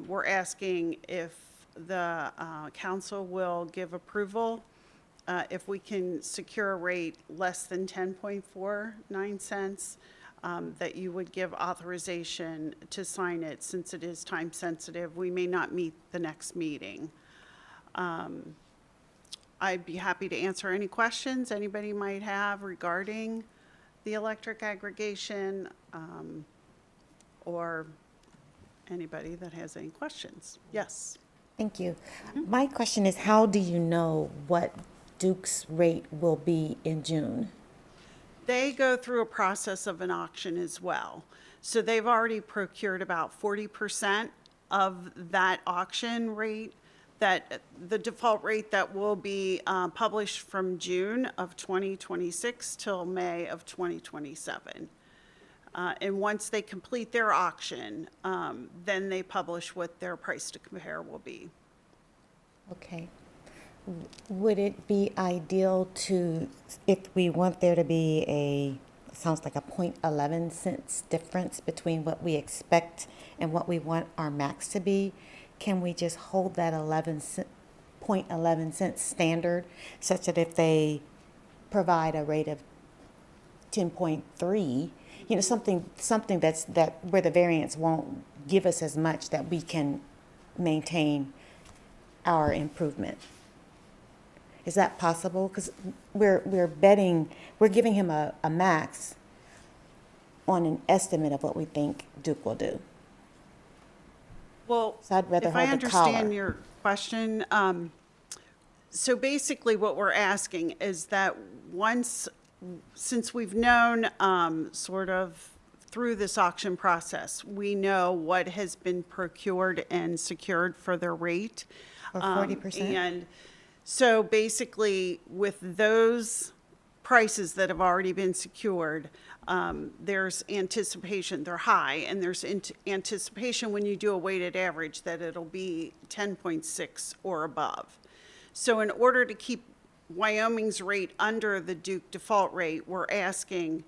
we're asking if the council will give approval if we can secure a rate less than 10.49 cents, that you would give authorization to sign it since it is time sensitive. We may not meet the next meeting. I'd be happy to answer any questions anybody might have regarding the electric aggregation, or anybody that has any questions. Yes. Thank you. My question is, how do you know what Duke's rate will be in June? They go through a process of an auction as well. So they've already procured about 40% of that auction rate, that the default rate that will be published from June of 2026 till May of 2027. And once they complete their auction, then they publish what their price to compare will be. Okay. Would it be ideal to, if we want there to be sounds like a 0.11 cents difference between what we expect and what we want our max to be, can we just hold that 0.11 cents standard such that if they provide a rate of 10.3 you know, something that where the variance won't give us as much that we can maintain our improvement. Is that possible? Because we're giving him a max on an estimate of what we think Duke will do. Well, So I'd rather if I hold the collar. understand your question, so basically what we're asking is that since we've known sort of through this auction process, we know what has been procured and secured for their rate. Or 40%? And so basically with those prices that have already been secured, there's anticipation, they're high, and there's anticipation when you do a weighted average that it'll be 10.6 or above. So in order to keep Wyoming's rate under the Duke default rate, we're asking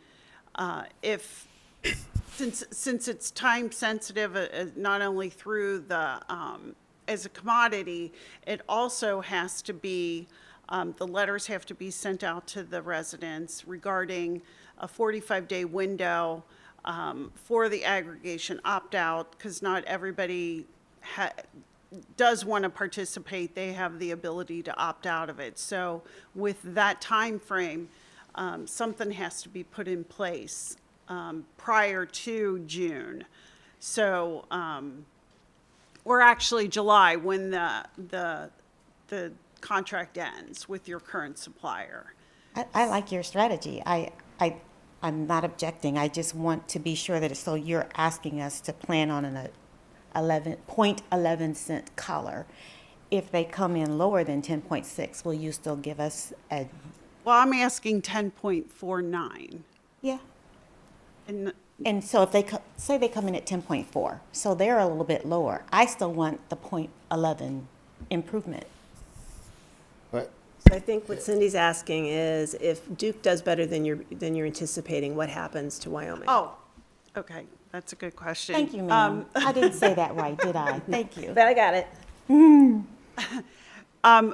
since it's time sensitive, not only through the, as a commodity, it also has to be, the letters have to be sent out to the residents regarding a 45-day window for the aggregation opt-out, because not everybody does want to participate. They have the ability to opt out of it. So with that time frame, something has to be put in place prior to June. So, or actually July, when the contract ends with your current supplier. I like your strategy. I'm not objecting. I just want to be sure that so you're asking us to plan on an 0.11 cent collar. If they come in lower than 10.6, will you still give us a? Well, I'm asking 10.49. Yeah. And so if they say they come in at 10.4, so they're a little bit lower. I still want the 0.11 improvement. But So I think what Cindy's asking is if Duke does better than you're anticipating, what happens to Wyoming? Oh, okay. That's a good question. Thank you, ma'am. I didn't say that right, did I? Thank you. But I got it.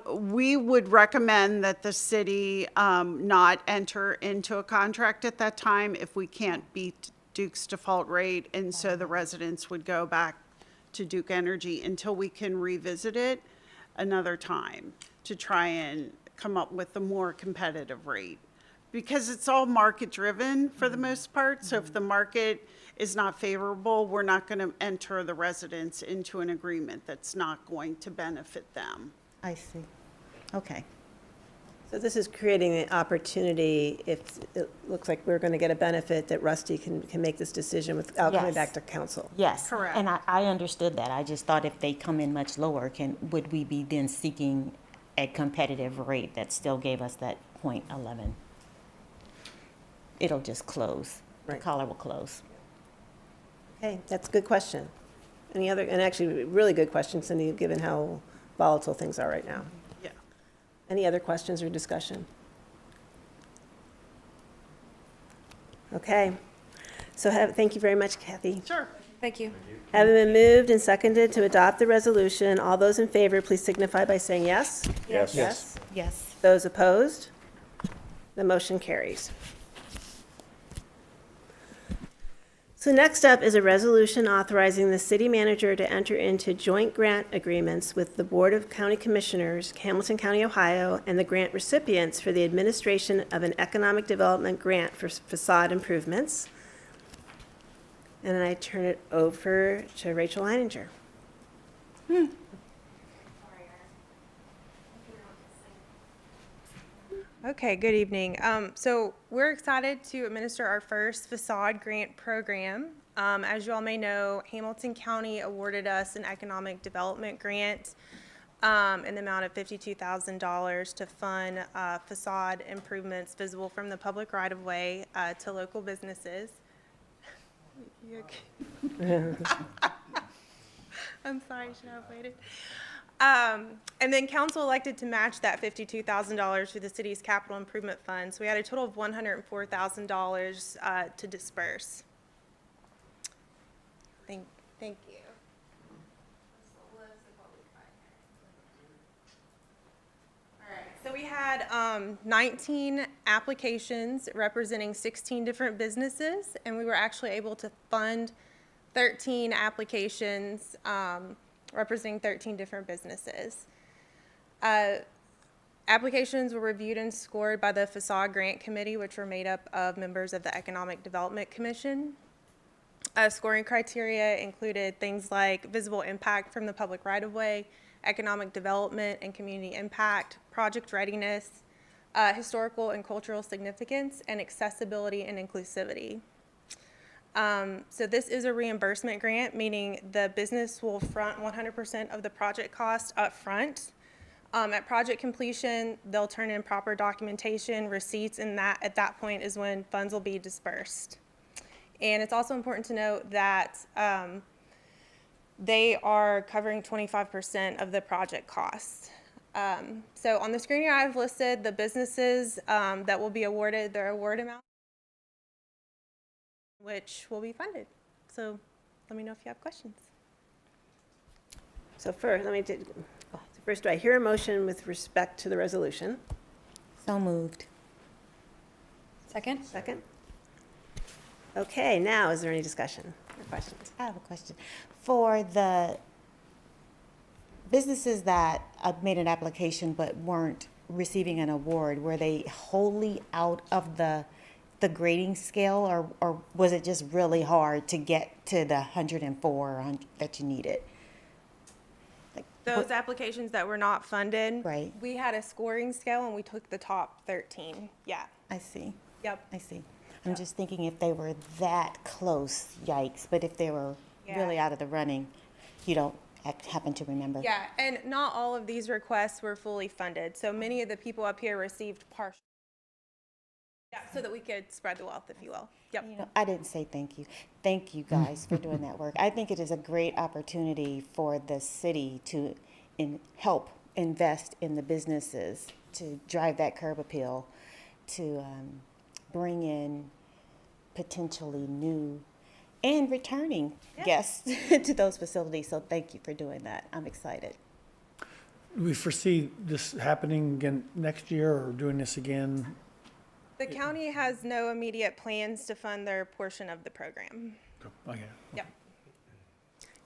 We would recommend that the city not enter into a contract at that time if we can't beat Duke's default rate. And so the residents would go back to Duke Energy until we can revisit it another time to try and come up with a more competitive rate. Because it's all market driven for the most part. So if the market is not favorable, we're not going to enter the residents into an agreement that's not going to benefit them. I see. Okay. So this is creating an opportunity, if it looks like we're going to get a benefit, that Rusty can make this decision without coming Yes. back to council. Yes. Correct. And I understood that. I just thought if they come in much lower, would we be then seeking a competitive rate that still gave us that 0.11? It'll just close. Right. The collar will close. Okay, that's a good question. And actually, really good question, Cindy, given how volatile things are right now. Yeah. Any other questions or discussion? Okay. So thank you very much, Kathy. Sure. Thank you. Having been moved and seconded to adopt the resolution, all those in favor, please signify by saying yes. Yes. Yes. Yes. Those opposed? The motion carries. So next up is a resolution authorizing the city manager to enter into joint grant agreements with the Board of County Commissioners, Hamilton County, Ohio, and the grant recipients for the administration of an economic development grant for facade improvements. And then I turn it over to Rachel Heininger. Okay, good evening. So we're excited to administer our first facade grant program. As you all may know, Hamilton County awarded us an economic development grant in the amount of $52,000 to fund facade improvements visible from the public right-of-way to local businesses. You okay? I'm sorry, should I have waited? And then council elected to match that $52,000 through the city's capital improvement fund. So we had a total of $104,000 to disperse. Thank you. All right, So we had 19 applications representing 16 different businesses, and we were actually able to fund 13 applications representing 13 different businesses. Applications were reviewed and scored by the Facade Grant Committee, which were made up of members of the Economic Development Commission. Scoring criteria included things like visible impact from the public right-of-way, economic development and community impact, project readiness, historical and cultural significance, and accessibility and inclusivity. So this is a reimbursement grant, meaning the business will front 100% of the project cost up front. At project completion, they'll turn in proper documentation, receipts, and at that point is when funds will be dispersed. And it's also important to note that they are covering 25% of the project costs. So on the screen here, I've listed the businesses that will be awarded their award amount, which will be funded. So let me know if you have questions. So first, do I hear a motion with respect to the resolution? So moved. Second? Second? Okay, now, is there any discussion or questions? I have a question. For the businesses that made an application but weren't receiving an award, were they wholly out of the grading scale, or was it just really hard to get to the 104 that you needed? Those applications that were not funded, Right. we had a scoring scale and we took the top 13. Yeah. I see. Yep. I see. I'm just thinking if they were that close, yikes. But if they were really out of the running, you don't happen to remember. Yeah, and not all of these requests were fully funded. So many of the people up here received partial. Yeah, so that we could spread the wealth, if you will. Yep. You know, I didn't say thank you. Thank you guys for doing that work. I think it is a great opportunity for the city to help invest in the businesses, to drive that curb appeal, to bring in potentially new and returning guests to those facilities. So thank you for doing that. I'm excited. Do we foresee this happening again next year or doing this again? The county has no immediate plans to fund their portion of the program. Okay. Yep.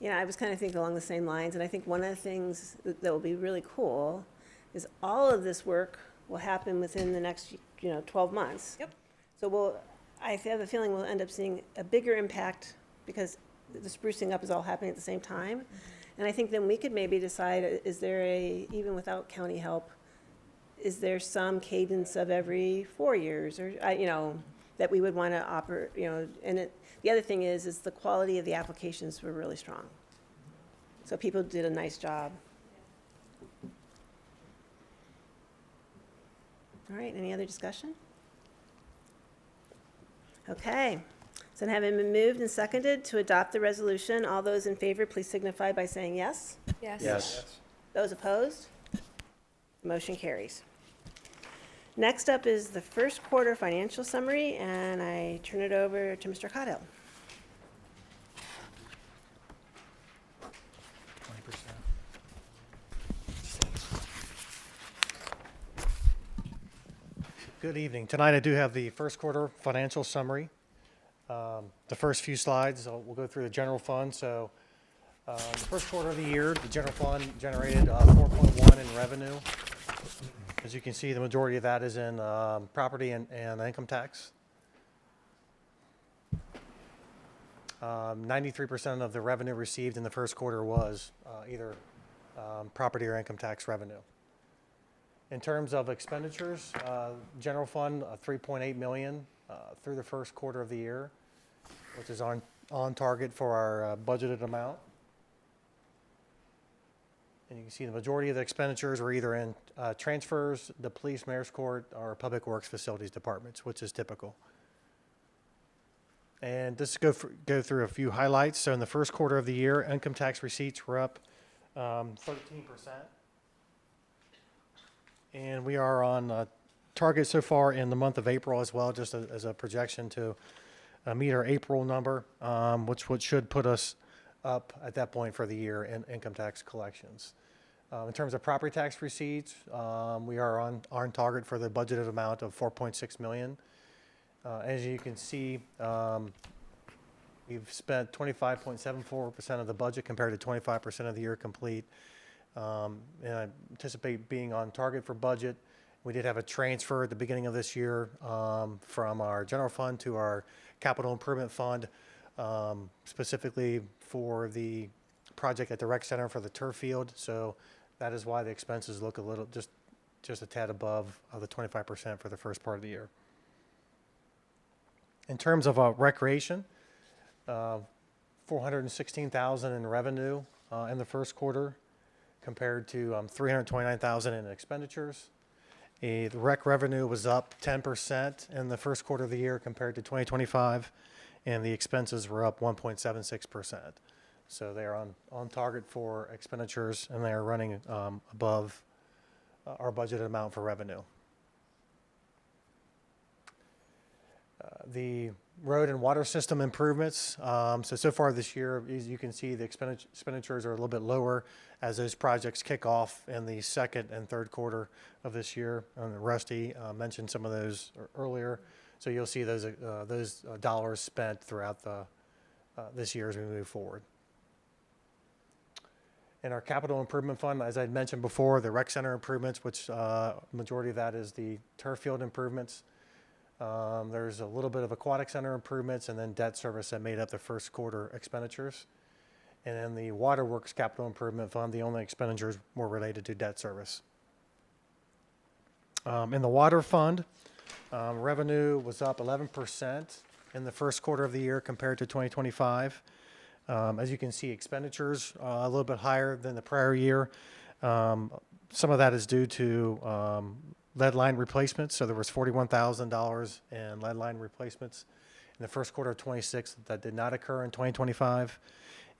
Yeah, I was kind of thinking along the same lines, and I think one of the things that will be really cool is all of this work will happen within the next, 12 months. Yep. So I have a feeling we'll end up seeing a bigger impact because the sprucing up is all happening at the same time. And I think then we could maybe decide, is there even without county help, is there some cadence of every 4 years or, that we would want to operate, and the other thing is the quality of the applications were really strong. So people did a nice job. All right, any other discussion? Okay, so having been moved and seconded to adopt the resolution, all those in favor, please signify by saying yes. Yes. Yes. Those opposed? The motion carries. Next up is the first quarter financial summary, and I turn it over to Mr. Caudill. 20%. Good evening. Tonight I do have the first quarter financial summary. The first few slides, we'll go through the general fund. So the first quarter of the year, the general fund generated 4.1 in revenue. As you can see, the majority of that is in property and income tax. 93% of the revenue received in the first quarter was either property or income tax revenue. In terms of expenditures, general fund, $3.8 million through the first quarter of the year, which is on target for our budgeted amount. And you can see the majority of the expenditures were either in transfers, the police, mayor's court, or public works facilities departments, which is typical. And just to go through a few highlights. So in the first quarter of the year, income tax receipts were up 13%. And we are on target so far in the month of April as well, just as a projection to meet our April number, which should put us up at that point for the year in income tax collections. In terms of property tax receipts, we are on target for the budgeted amount of $4.6 million. As you can see, we've spent 25.74% of the budget compared to 25% of the year complete. And I anticipate being on target for budget. We did have a transfer at the beginning of this year from our general fund to our capital improvement fund, specifically for the project at the rec center for the turf field. So that is why the expenses look a little, just a tad above the 25% for the first part of the year. In terms of recreation, $416,000 in revenue in the first quarter compared to $329,000 in expenditures. The rec revenue was up 10% in the first quarter of the year compared to 2025, and the expenses were up 1.76%. So they are on target for expenditures, and they are running above our budgeted amount for revenue. The road and water system improvements. So far this year, as you can see, the expenditures are a little bit lower as those projects kick off in the second and third quarter of this year. Rusty mentioned some of those earlier. So you'll see those dollars spent throughout this year as we move forward. In our capital improvement fund, as I mentioned before, the rec center improvements, which majority of that is the turf field improvements. There's a little bit of aquatic center improvements and then debt service that made up the first quarter expenditures. And in the waterworks capital improvement fund, the only expenditures were related to debt service. In the water fund, revenue was up 11% in the first quarter of the year compared to 2025. As you can see, expenditures a little bit higher than the prior year. Some of that is due to lead line replacements. So there was $41,000 in lead line replacements in the first quarter of 26 that did not occur in 2025.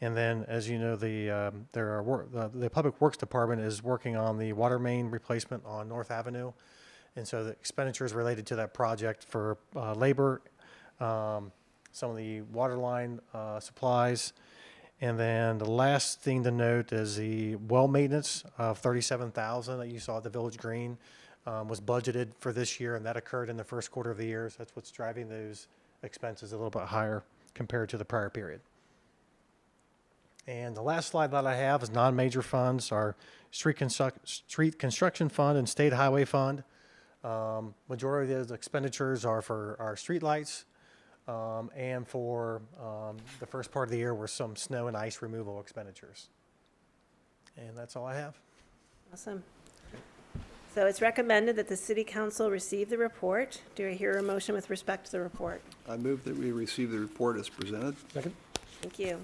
And then, as you know, the Public Works Department is working on the water main replacement on North Avenue. And so the expenditures related to that project for labor, some of the water line supplies. And then the last thing to note is the well maintenance of $37,000 that you saw at the Village Green was budgeted for this year, and that occurred in the first quarter of the year. So that's what's driving those expenses a little bit higher compared to the prior period. And the last slide that I have is non-major funds, our street construction fund and state highway fund. Majority of those expenditures are for our street lights, and for the first part of the year were some snow and ice removal expenditures. And that's all I have. Awesome. So it's recommended that the city council receive the report. Do I hear a motion with respect to the report? I move that we receive the report as presented. Second. Thank you.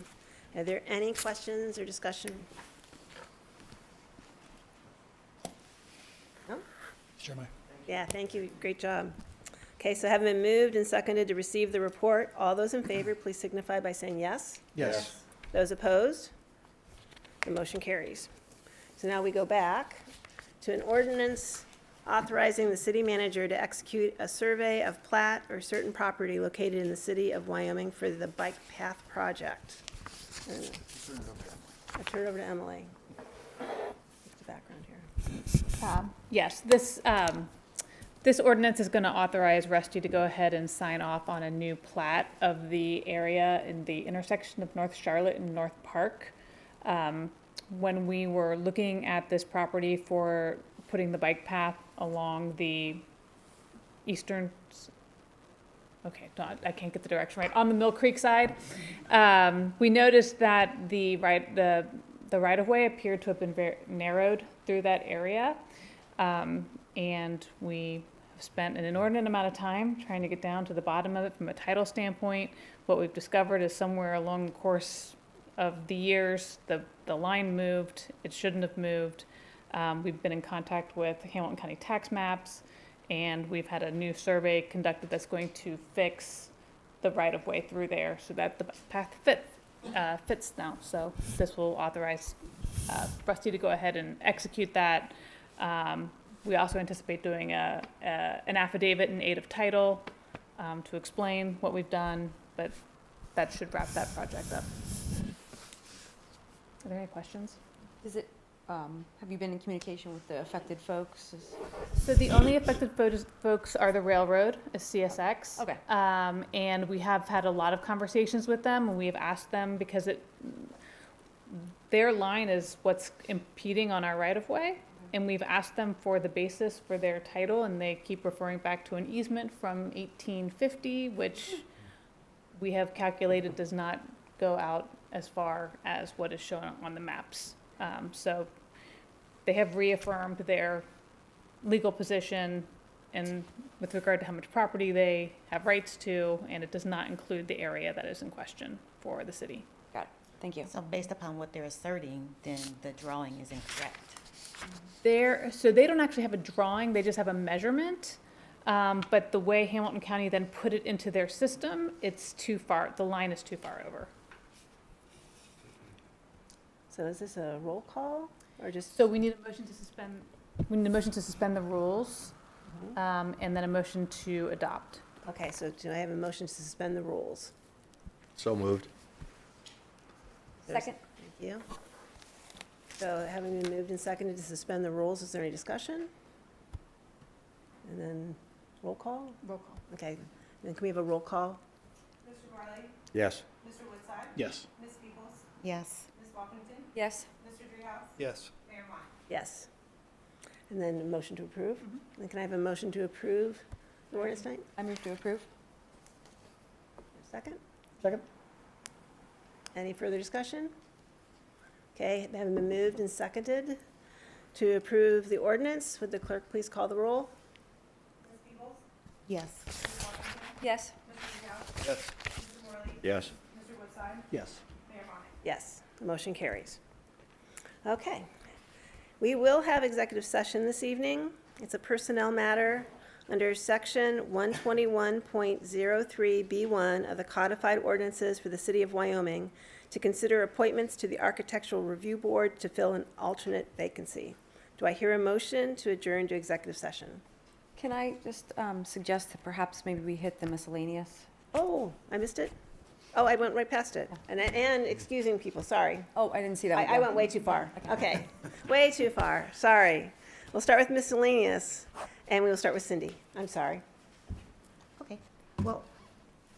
Are there any questions or discussion? No? Chairman. Yeah, thank you. Great job. Okay, so having been moved and seconded to receive the report, all those in favor, please signify by saying yes. Yes. Those opposed? The motion carries. So now we go back to an ordinance authorizing the city manager to execute a survey of plat or certain property located in the city of Wyoming for the bike path project. I'll turn it over to Emily. What's the background here? Yes, this ordinance is going to authorize Rusty to go ahead and sign off on a new plat of the area in the intersection of North Charlotte and North Park. When we were looking at this property for putting the bike path along the eastern, I can't get the direction right, on the Mill Creek side, we noticed that the right-of-way appeared to have been very narrowed through that area. And we have spent an inordinate amount of time trying to get down to the bottom of it from a title standpoint. What we've discovered is somewhere along the course of the years, the line moved. It shouldn't have moved. We've been in contact with Hamilton County Tax Maps, and we've had a new survey conducted that's going to fix the right-of-way through there so that the path fits now. So this will authorize Rusty to go ahead and execute that. We also anticipate doing an affidavit in aid of title to explain what we've done, but that should wrap that project up. Are there any questions? Does it have you been in communication with the affected folks? So the only affected folks are the railroad, is CSX. Okay. And we have had a lot of conversations with them, and we have asked them, because their line is what's impeding on our right-of-way, and we've asked them for the basis for their title, and they keep referring back to an easement from 1850, which we have calculated does not go out as far as what is shown on the maps. So they have reaffirmed their legal position and with regard to how much property they have rights to, and it does not include the area that is in question for the city. Got it. Thank you. So based upon what they're asserting, then the drawing is incorrect. So they don't actually have a drawing, they just have a measurement. But the way Hamilton County then put it into their system, it's too far, the line is too far over. So is this a roll call or just? So we need a motion to suspend the rules, and then a motion to adopt. Okay, so do I have a motion to suspend the rules? So moved. Second. Thank you. So having been moved and seconded to suspend the rules, is there any discussion? And then roll call? Roll call. Okay, then can we have a roll call? Mr. Marley? Yes. Mr. Woodside? Yes. Ms. Peoples? Yes. Ms. Walkington? Yes. Mr. Dreehouse? Yes. Mayor Moore? Yes. And then a motion to approve? Then can I have a motion to approve the ordinance tonight? I move to approve. Second? Second? Any further discussion? Okay, having been moved and seconded to approve the ordinance, would the clerk please call the roll? Ms. Peoples? Yes. Ms. Walkington? Yes. Mr. Dreehouse? Yes. Mr. Morley? Yes. Mr. Woodside? Yes. Mayor Moore? Yes, the motion carries. Okay. We will have executive session this evening. It's a personnel matter under section 121.03B1 of the codified ordinances for the city of Wyoming to consider appointments to the Architectural Review Board to fill an alternate vacancy. Do I hear a motion to adjourn to executive session? Can I just suggest that perhaps maybe we hit the miscellaneous? Oh, I missed it? Oh, I went right past it. And excusing people, sorry. Oh, I didn't see that. I went way too far. Okay, way too far, sorry. We'll start with miscellaneous, and we will start with Cindy. I'm sorry. Okay. Well,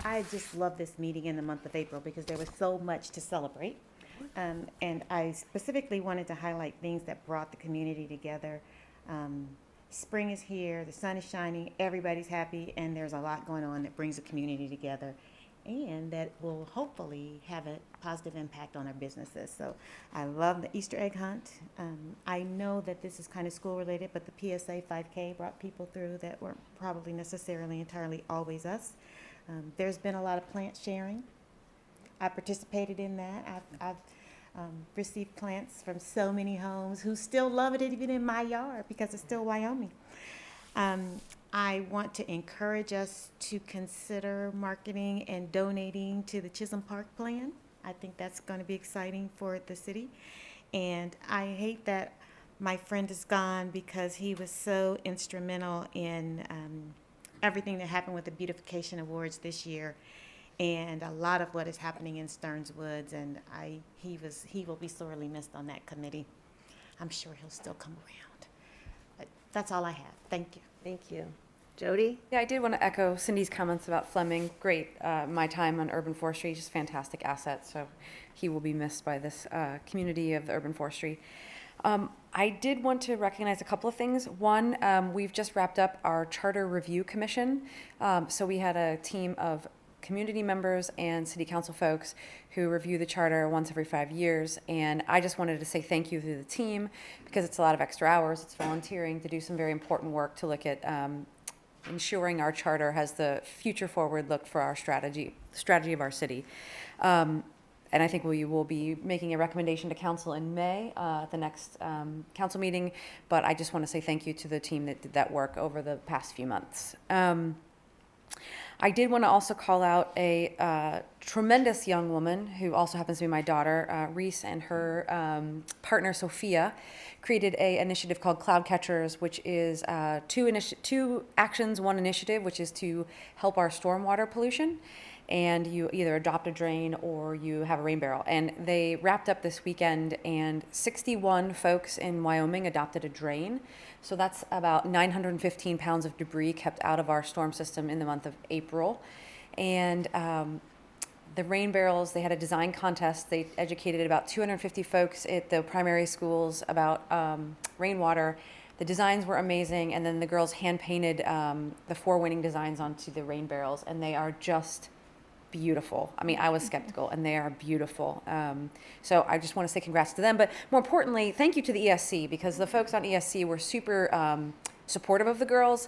I just love this meeting in the month of April because there was so much to celebrate. And I specifically wanted to highlight things that brought the community together. Spring is here, the sun is shining, everybody's happy, and there's a lot going on that brings the community together and that will hopefully have a positive impact on our businesses. So I love the Easter egg hunt. I know that this is kind of school related, but the PSA 5K brought people through that weren't probably necessarily entirely always us. There's been a lot of plant sharing. I participated in that. I've received plants from so many homes who still love it even in my yard because it's still Wyoming. I want to encourage us to consider marketing and donating to the Chisholm Park plan. I think that's going to be exciting for the city. And I hate that my friend is gone because he was so instrumental in everything that happened with the Beautification Awards this year and a lot of what is happening in Stearns Woods. And he will be sorely missed on that committee. I'm sure he'll still come around. But that's all I have. Thank you. Thank you. Jody? Yeah, I did want to echo Cindy's comments about Fleming. Great. My time on urban forestry, just fantastic asset. So he will be missed by this community of the urban forestry. I did want to recognize a couple of things. One, we've just wrapped up our Charter Review Commission. So we had a team of community members and city council folks who review the charter once every 5 years. And I just wanted to say thank you to the team because it's a lot of extra hours. It's volunteering to do some very important work to look at ensuring our charter has the future forward look for our strategy of our city. And I think we will be making a recommendation to council in May at the next council meeting. But I just want to say thank you to the team that did that work over the past few months. I did want to also call out a tremendous young woman who also happens to be my daughter, Reese, and her partner, Sophia, created an initiative called Cloud Catchers, which is two actions, one initiative, which is to help our stormwater pollution. and you either adopt a drain or you have a rain barrel. And they wrapped up this weekend, and 61 folks in Wyoming adopted a drain. So that's about 915 pounds of debris kept out of our storm system in the month of April. And the rain barrels, they had a design contest. They educated about 250 folks at the primary schools about rainwater. The designs were amazing, and then the girls hand painted the 4 winning designs onto the rain barrels, and they are just beautiful. I mean, I was skeptical, and they are beautiful. So I just want to say congrats to them, but more importantly, thank you to the ESC, because the folks on ESC were super supportive of the girls,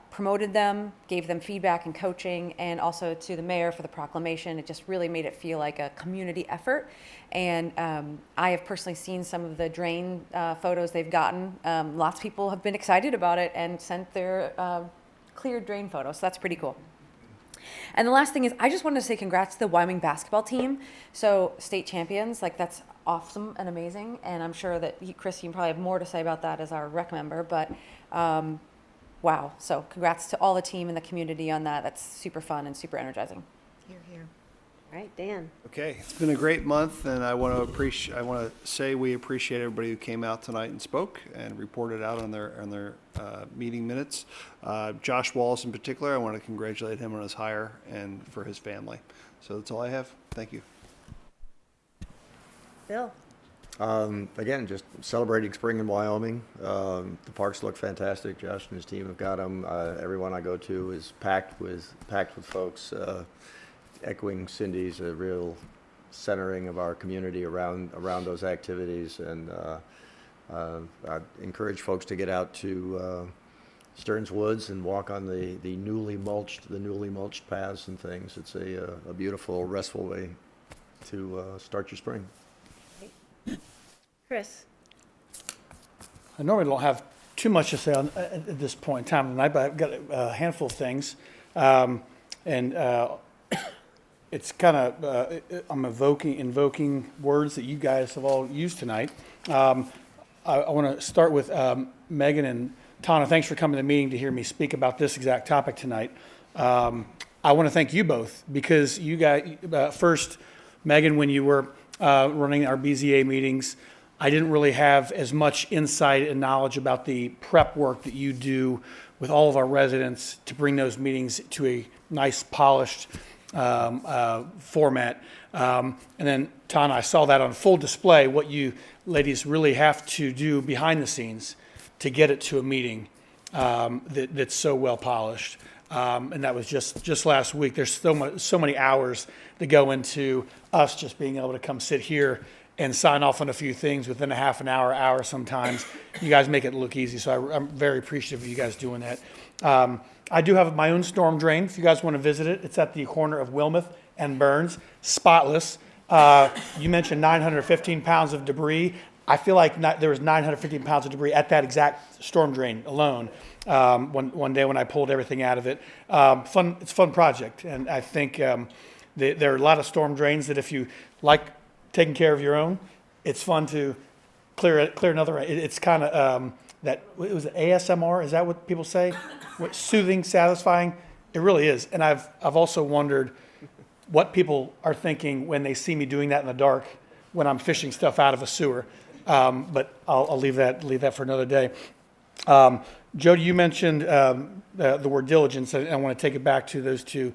promoted them, gave them feedback and coaching, and also to the mayor for the proclamation. It just really made it feel like a community effort. And I have personally seen some of the drain photos they've gotten. Lots of people have been excited about it and sent their clear drain photos, so that's pretty cool. And the last thing is, I just wanted to say congrats to the Wyoming basketball team. So state champions, like that's awesome and amazing. And I'm sure that Chris, you can probably have more to say about that as our rec member, but wow. So congrats to all the team and the community on that. That's super fun and super energizing. Here, here. All right, Dan. Okay, it's been a great month, and I want to say we appreciate everybody who came out tonight and spoke and reported out on their meeting minutes. Josh Wallace in particular, I want to congratulate him on his hire and for his family. So that's all I have. Thank you. Bill. Again, just celebrating spring in Wyoming. The parks look fantastic. Josh and his team have got them. Everyone I go to is packed with folks. Echoing Cindy's, a real centering of our community around those activities, and I encourage folks to get out to Stearns Woods and walk on the newly mulched paths and things. It's a beautiful, restful way to start your spring. Chris. I normally don't have too much to say at this point in time tonight, but I've got a handful of things, it's kind of, I'm invoking words that you guys have all used tonight. I want to start with Megan and Tana. Thanks for coming to the meeting to hear me speak about this exact topic tonight. I want to thank you both, because you guys, first, Megan, when you were running our BZA meetings, I didn't really have as much insight and knowledge about the prep work that you do with all of our residents to bring those meetings to a nice, polished format. And then, Tana, I saw that on full display, what you ladies really have to do behind the scenes to get it to a meeting that's so well polished. And that was just last week. There's so many hours that go into us just being able to come sit here and sign off on a few things within a half an hour sometimes. You guys make it look easy, so I'm very appreciative of you guys doing that. I do have my own storm drain. If you guys want to visit it, it's at the corner of Wilmuth and Burns, spotless. You mentioned 915 pounds of debris. I feel like there was 915 pounds of debris at that exact storm drain alone. One day when I pulled everything out of it. It's a fun project, and I think there are a lot of storm drains that if you like taking care of your own, it's fun to clear another. It's kind of it was ASMR. Is that what people say? Soothing, satisfying. It really is. And I've also wondered what people are thinking when they see me doing that in the dark when I'm fishing stuff out of a sewer. But I'll leave that for another day. Jody, you mentioned the word diligence, and I want to take it back to those two: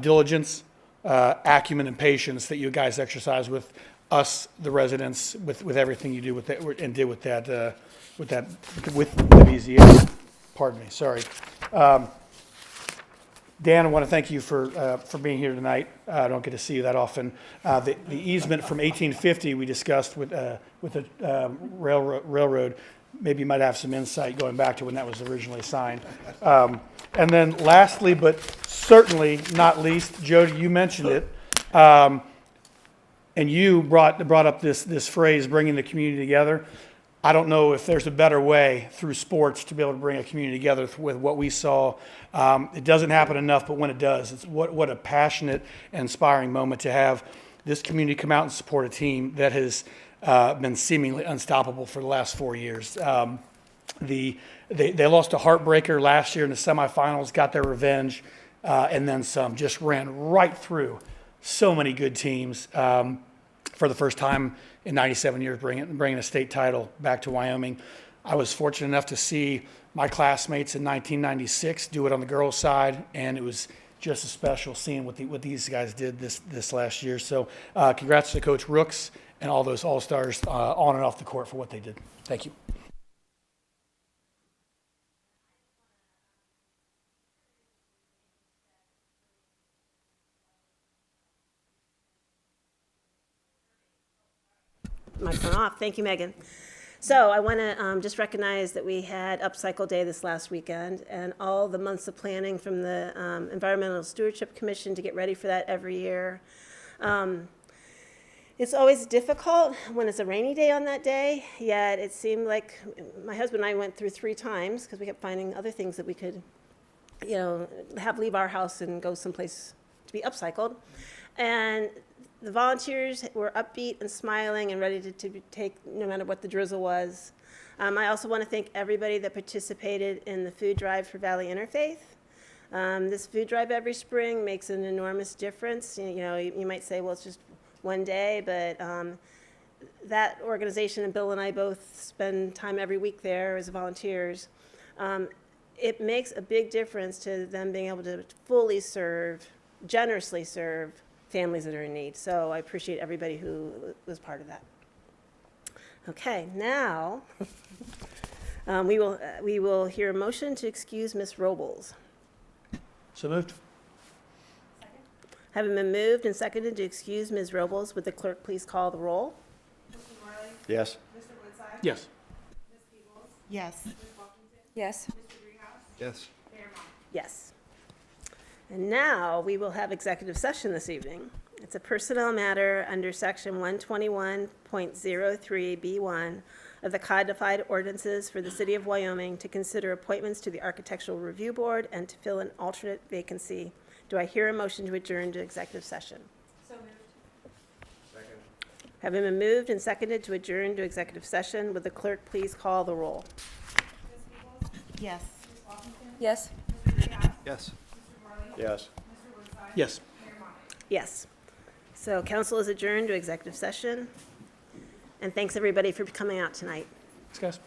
diligence, acumen, and patience that you guys exercise with us, the residents, with everything you do with that and did with the BZA. Pardon me. Sorry. Dan, I want to thank you for being here tonight. I don't get to see you that often. The easement from 1850 we discussed with the railroad. Maybe you might have some insight going back to when that was originally signed. And then lastly, but certainly not least, Jody, you mentioned it, and you brought up this phrase, bringing the community together. I don't know if there's a better way through sports to be able to bring a community together with what we saw. It doesn't happen enough, but when it does, it's what a passionate and inspiring moment to have this community come out and support a team that has been seemingly unstoppable for the last 4 years. They lost a heartbreaker last year in the semifinals, got their revenge, and then some. Just ran right through so many good teams. For the first time in 97 years, bringing a state title back to Wyoming. I was fortunate enough to see my classmates in 1996 do it on the girls' side, and it was just as special seeing what these guys did this last year. So congrats to Coach Rooks and all those all-stars on and off the court for what they did. Thank you. Microphone off. Thank you, Megan. So I want to just recognize that we had Upcycle Day this last weekend, and all the months of planning from the Environmental Stewardship Commission to get ready for that every year. It's always difficult when it's a rainy day on that day, yet it seemed like my husband and I went through 3 times because we kept finding other things that we could, have leave our house and go someplace to be upcycled. And the volunteers were upbeat and smiling and ready to take no matter what the drizzle was. I also want to thank everybody that participated in the food drive for Valley Interfaith. This food drive every spring makes an enormous difference. You might say, well, it's just one day, but that organization, and Bill and I both spend time every week there as volunteers. It makes a big difference to them being able to fully serve, generously serve families that are in need. So I appreciate everybody who was part of that. Okay, now we will hear a motion to excuse Ms. Robles. So moved. Having been moved and seconded to excuse Ms. Robles, would the clerk please call the roll? Mr. Morley? Yes. Mr. Woodside? Yes. Ms. Peebles? Yes. Ms. Buffington? Yes. Mr. Greenhouse? Yes. Mayor Mott? Yes. And now we will have executive session this evening. It's a personnel matter under section 121.03B1 of the codified ordinances for the city of Wyoming to consider appointments to the Architectural Review Board and to fill an alternate vacancy. Do I hear a motion to adjourn to executive session? So moved. Second. Having been moved and seconded to adjourn to executive session, would the clerk please call the roll? Ms. Peebles? Yes. Ms. Buffington? Yes. Mr. Greenhouse? Yes. Mr. Morley? Yes. Mr. Woodside? Yes. Mayor Mott? Yes. So council is adjourned to executive session. And thanks everybody for coming out tonight. Thanks, guys.